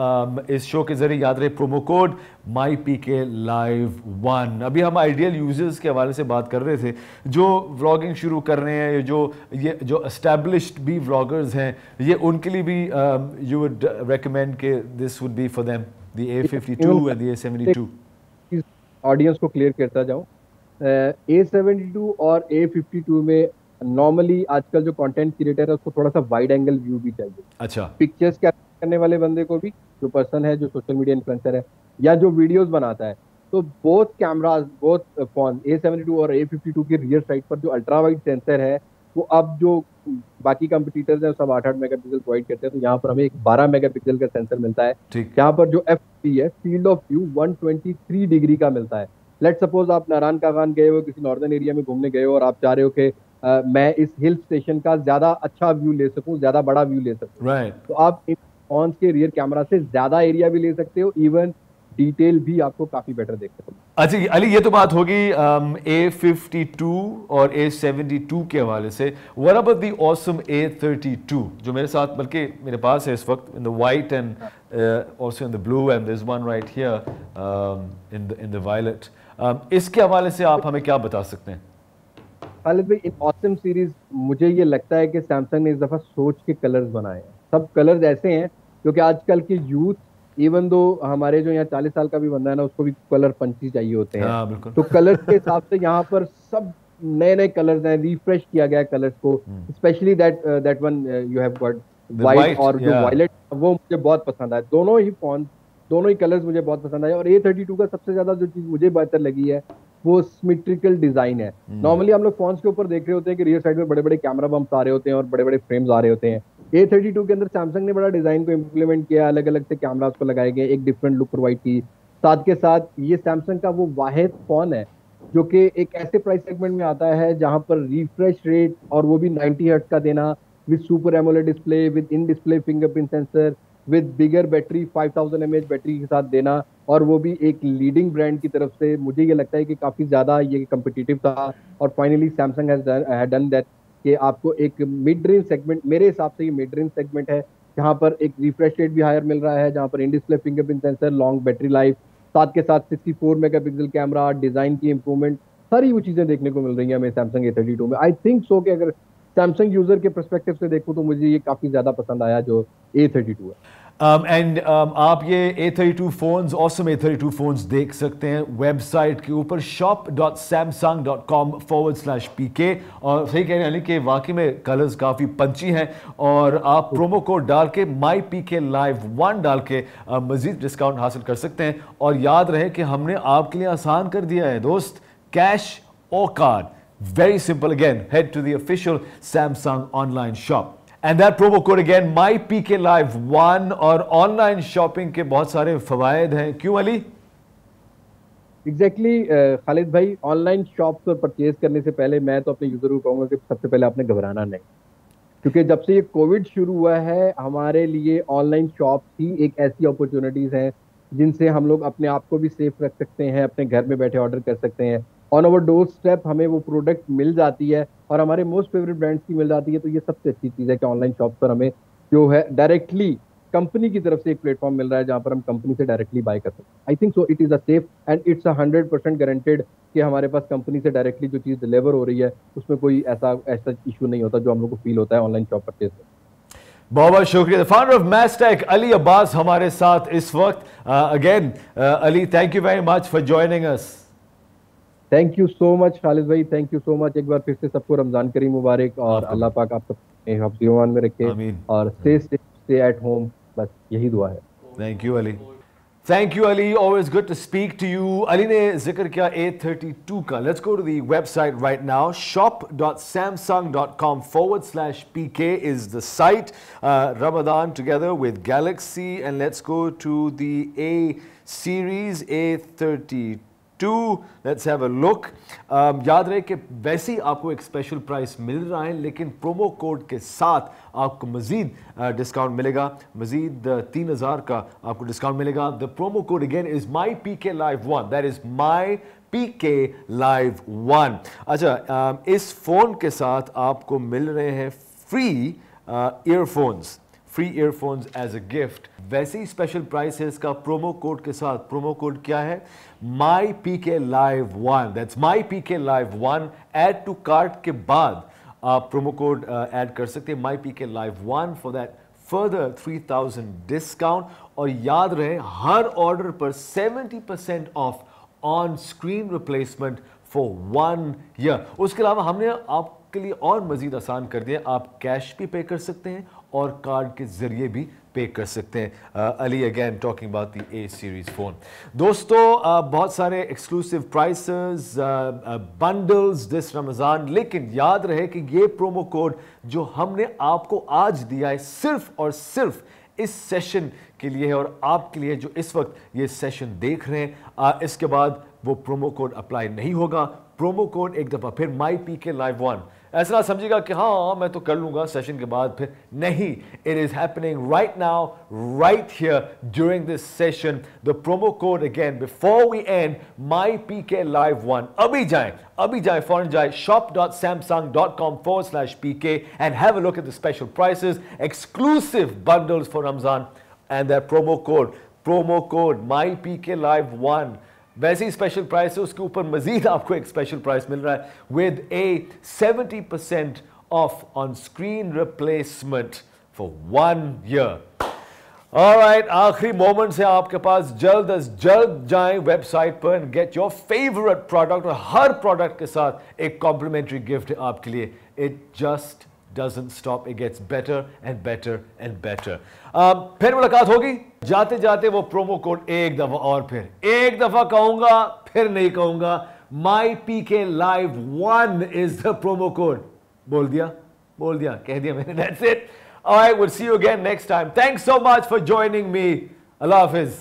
इस शो के जरिए याद रहे प्रोमो कोड MyPKLive1। अभी हम आइडियल यूजर्स के हवाले से बात कर रहे थे जो व्लॉगिंग शुरू कर रहे हैं, जो एस्टैब्लिश्ड भी व्लॉगर्स हैं, ये उनके लिए भी यू वुड रेकमेंड के this would be for them the A52 and the A72। Audience को क्लियर करता जाऊं, A72 और A52 में नॉर्मली आजकल जो कंटेंट क्रिएटर है उसको थोड़ा सा वाइड एंगल व्यू भी चाहिए। अच्छा, पिक्चर्स कैप्चर करने वाले बंदे को भी, जो पर्सन है जो सोशल मीडिया इन्फ्लुएंसर है या जो वीडियोस बनाता है, तो both cameras, both phone A72 और A52 के रियर साइड पर जो अल्ट्रा वाइड सेंसर है वो अब जो बाकी कंपटीटर्स हैं सब 8-8 मेगापिक्सल प्रोवाइड करते हैं, तो यहाँ पर हमें एक 12 मेगापिक्सल का सेंसर मिलता है। यहाँ पर जो FP है, फील्ड ऑफ व्यू 123 डिग्री का मिलता है। लेट सपोज आप नारायण कागान गए हो, किसी नॉर्दर्न एरिया में घूमने गए हो और आप चाह रहे हो कि मैं इस हिल स्टेशन का ज्यादा अच्छा व्यू ले सकूं, ज्यादा बड़ा व्यू ले सकूं, तो आप इन फोन्स के रियर कैमरा से ज्यादा एरिया भी ले सकते हो, इवन डिटेल भी आपको काफी बेटर देख सकते हो। अच्छा अली, ये तो बात होगी A52 और A72 के हवाले से। What about the awesome A32 जो मेरे साथ, बल्कि मेरे पास है इस वक्त, in the white and also in the blue and there is one right here in the violet. इसके हवाले से आप हमें क्या बता सकते हैं? खालिद भाई, इन ऑसम सीरीज मुझे ये लगता है कि सैमसंग ने इस दफा सोच के कलर्स बनाए हैं। सब कलर्स ऐसे हैं क्योंकि आजकल के यूथ, इवन दो हमारे जो यहाँ 40 साल का भी बंदा है ना, उसको भी कलर पंची चाहिए होते हैं। तो कलर्स के हिसाब से यहाँ पर सब नए नए कलर्स हैं, रिफ्रेश किया गया है कलर्स को। Specially that one you have got white और जो वायलेट, वो मुझे बहुत पसंद आया। दोनों ही फोन, दोनों ही कलर्स मुझे बहुत पसंद आए। और A32 का सबसे ज्यादा जो चीज मुझे बेहतर लगी है वो सिमेट्रिकल डिजाइन है। नॉर्मली हम लोग फोन्स के ऊपर देख रहे होते हैं कि रियर साइड में बड़े बड़े कैमरा बम्प्स आ रहे होते हैं और बड़े बड़े फ्रेम्स आ रहे होते हैं। A32 के अंदर सैमसंग ने बड़ा डिजाइन को इम्प्लीमेंट किया, अलग अलग से कैमरास को लगाए गए, एक डिफरेंट लुक प्रोवाइड की। साथ के साथ ये सैमसंग का वो वाहिद फोन है जो कि एक ऐसे प्राइस सेगमेंट में आता है जहां पर रिफ्रेश रेट, और वो भी 90 हर्ट्ज का देना, with super AMOLED display, with in display fingerprint sensor, with bigger battery 5000 mAh battery के साथ देना, और वो भी एक लीडिंग ब्रांड की तरफ से, मुझे ये लगता है कि काफी ज्यादा ये कम्पिटिटिव था। और finally Samsung has done that कि आपको एक मिड रेंज सेगमेंट, मेरे हिसाब से ये मिड रेंज सेगमेंट है जहां पर एक रिफ्रेश रेट भी हायर मिल रहा है, जहां पर in display fingerprint sensor, long battery life, साथ के साथ 64 मेगापिक्सल कैमरा, डिजाइन की इंप्रूवमेंट, सारी वो चीजें देखने को मिल रही है हमें सैमसंग A32 में। आई थिंक सो कि अगर सैमसंग यूजर के पर्सपेक्टिव से देखूं तो मुझे ये काफी ज्यादा पसंद आया जो A32 है। आप ये A32 phones, awesome A32 phones देख सकते हैं वेबसाइट के ऊपर shop.samsung.com/pk। और सही कह रहे हैं कि वाकई में कलर्स काफ़ी पंची हैं, और आप प्रोमो कोड डाल के MyPKLive1 डाल के मज़ीद डिस्काउंट हासिल कर सकते हैं। और याद रहे कि हमने आपके लिए आसान कर दिया है दोस्त, कैश और card, very simple. Again head to the official Samsung online shop and that promo code again MyPKLive1। और ऑनलाइन शॉपिंग के बहुत सारे फवायद हैं, क्यों अली? एग्जैक्टली खालिद भाई, ऑनलाइन शॉप पर परचेज करने से पहले मैं तो अपने यूजर को कहूंगा कि सबसे पहले आपने घबराना नहीं, क्योंकि जब से ये कोविड शुरू हुआ है हमारे लिए ऑनलाइन शॉप ही एक ऐसी अपॉर्चुनिटीज हैं जिनसे हम लोग अपने आप को भी सेफ रख सकते हैं, अपने घर में बैठे ऑर्डर कर सकते हैं, ऑन अवर डोर स्टेप हमें वो प्रोडक्ट मिल जाती है और हमारे मोस्ट फेवरेट ब्रांड्स की मिल जाती है। तो ये सबसे अच्छी चीज़ है कि ऑनलाइन शॉप पर हमें जो है डायरेक्टली कंपनी की तरफ से एक प्लेटफॉर्म मिल रहा है जहां पर हम कंपनी से डायरेक्टली बाय कर सकते हैं। I think so it is a safe and it's 100% guaranteed कि हमारे पास कंपनी से डायरेक्टली जो चीज़ डिलीवर हो रही है उसमें कोई ऐसा इशू नहीं होता जो हम लोग को फील होता है ऑनलाइन शॉप परचेज में। बहुत बहुत शुक्रिया। The founder of Mastek Ali Abbas हमारे साथ इस वक्त। Again Ali, thank you very much for joining us. Thank you so much Khalid भाई, थैंक यू सो मच। एक बार फिर से सबको रमजान करीम मुबारक और अल्लाह पाक आप सबको हिफ्ज़-ए-ईमान में रखे और स्टे एट होम, बस यही दुआ है। Thank you Ali. Thank you, Ali. Always good to speak to you. Ali ने जिक्र किया A32 का. Let's go to the website right now. shop.samsung.com/PK is the site. Ramadan together with Galaxy, and let's go to the A series A32. Let's have a look. याद रहे कि वैसे ही आपको एक स्पेशल प्राइस मिल रहा है, लेकिन प्रोमो कोड के साथ आपको मजीद डिस्काउंट मिलेगा। मजीद 3000 का आपको डिस्काउंट मिलेगा। The promo code again is MyPKLive1, that is MyPKLive1। अच्छा, इस फोन के साथ आपको मिल रहे हैं free earphones, free earphones as a gift. वैसे ही स्पेशल प्राइस है इसका प्रोमो कोड के साथ। प्रोमो कोड क्या है? MyPKLive1, that's MyPKLive1। Add to cart के बाद आप प्रोमो कोड ऐड कर सकते हैं MyPKLive1 for that further 3000 discount. और याद रहे, हर ऑर्डर पर 70% of on screen replacement for 1 year. उसके अलावा हमने आपके लिए और मजीद आसान कर दिया, आप कैश भी पे कर सकते हैं और कार्ड के जरिए भी पे कर सकते हैं। Ali again talking about the A series phone. दोस्तों, बहुत सारे exclusive prices, bundles this Ramzan, लेकिन याद रहे कि ये प्रोमो कोड जो हमने आपको आज दिया है सिर्फ और सिर्फ इस सेशन के लिए है और आपके लिए जो इस वक्त ये सेशन देख रहे हैं। इसके बाद वो प्रोमो कोड अप्लाई नहीं होगा। प्रोमो कोड एक दफ़ा फिर MyPKLive1। ऐसा ना समझिएगा कि हाँ मैं तो कर लूंगा सेशन के बाद, फिर नहीं। It is happening right now, right here during this session. The promo code again before we end, MyPKLive1। अभी जाएं, फौरन जाएं shop.samsung.com/PK and have a look at the special prices, exclusive bundles for Ramzan and that promo code MyPKLive1। वैसे ही स्पेशल प्राइस है, उसके ऊपर मजीद आपको एक स्पेशल प्राइस मिल रहा है with A 70% of on screen replacement for 1 year. Alright, आखिरी मोमेंट्स है आपके पास। जल्द अज जल्द जाएं वेबसाइट पर and get your favourite product, और हर प्रोडक्ट के साथ एक कॉम्प्लीमेंट्री गिफ्ट है आपके लिए। It just doesn't stop, it gets better and better and better। फिर मुलाकात होगी। जाते जाते वो प्रोमो कोड एक दफा और फिर एक दफा कहूंगा, फिर नहीं कहूंगा। MyPKLive1 is the promo code। बोल दिया, कह दिया मैंने। That's it। All right, we'll see you again next time। Thanks so much for joining me। Allah Hafiz।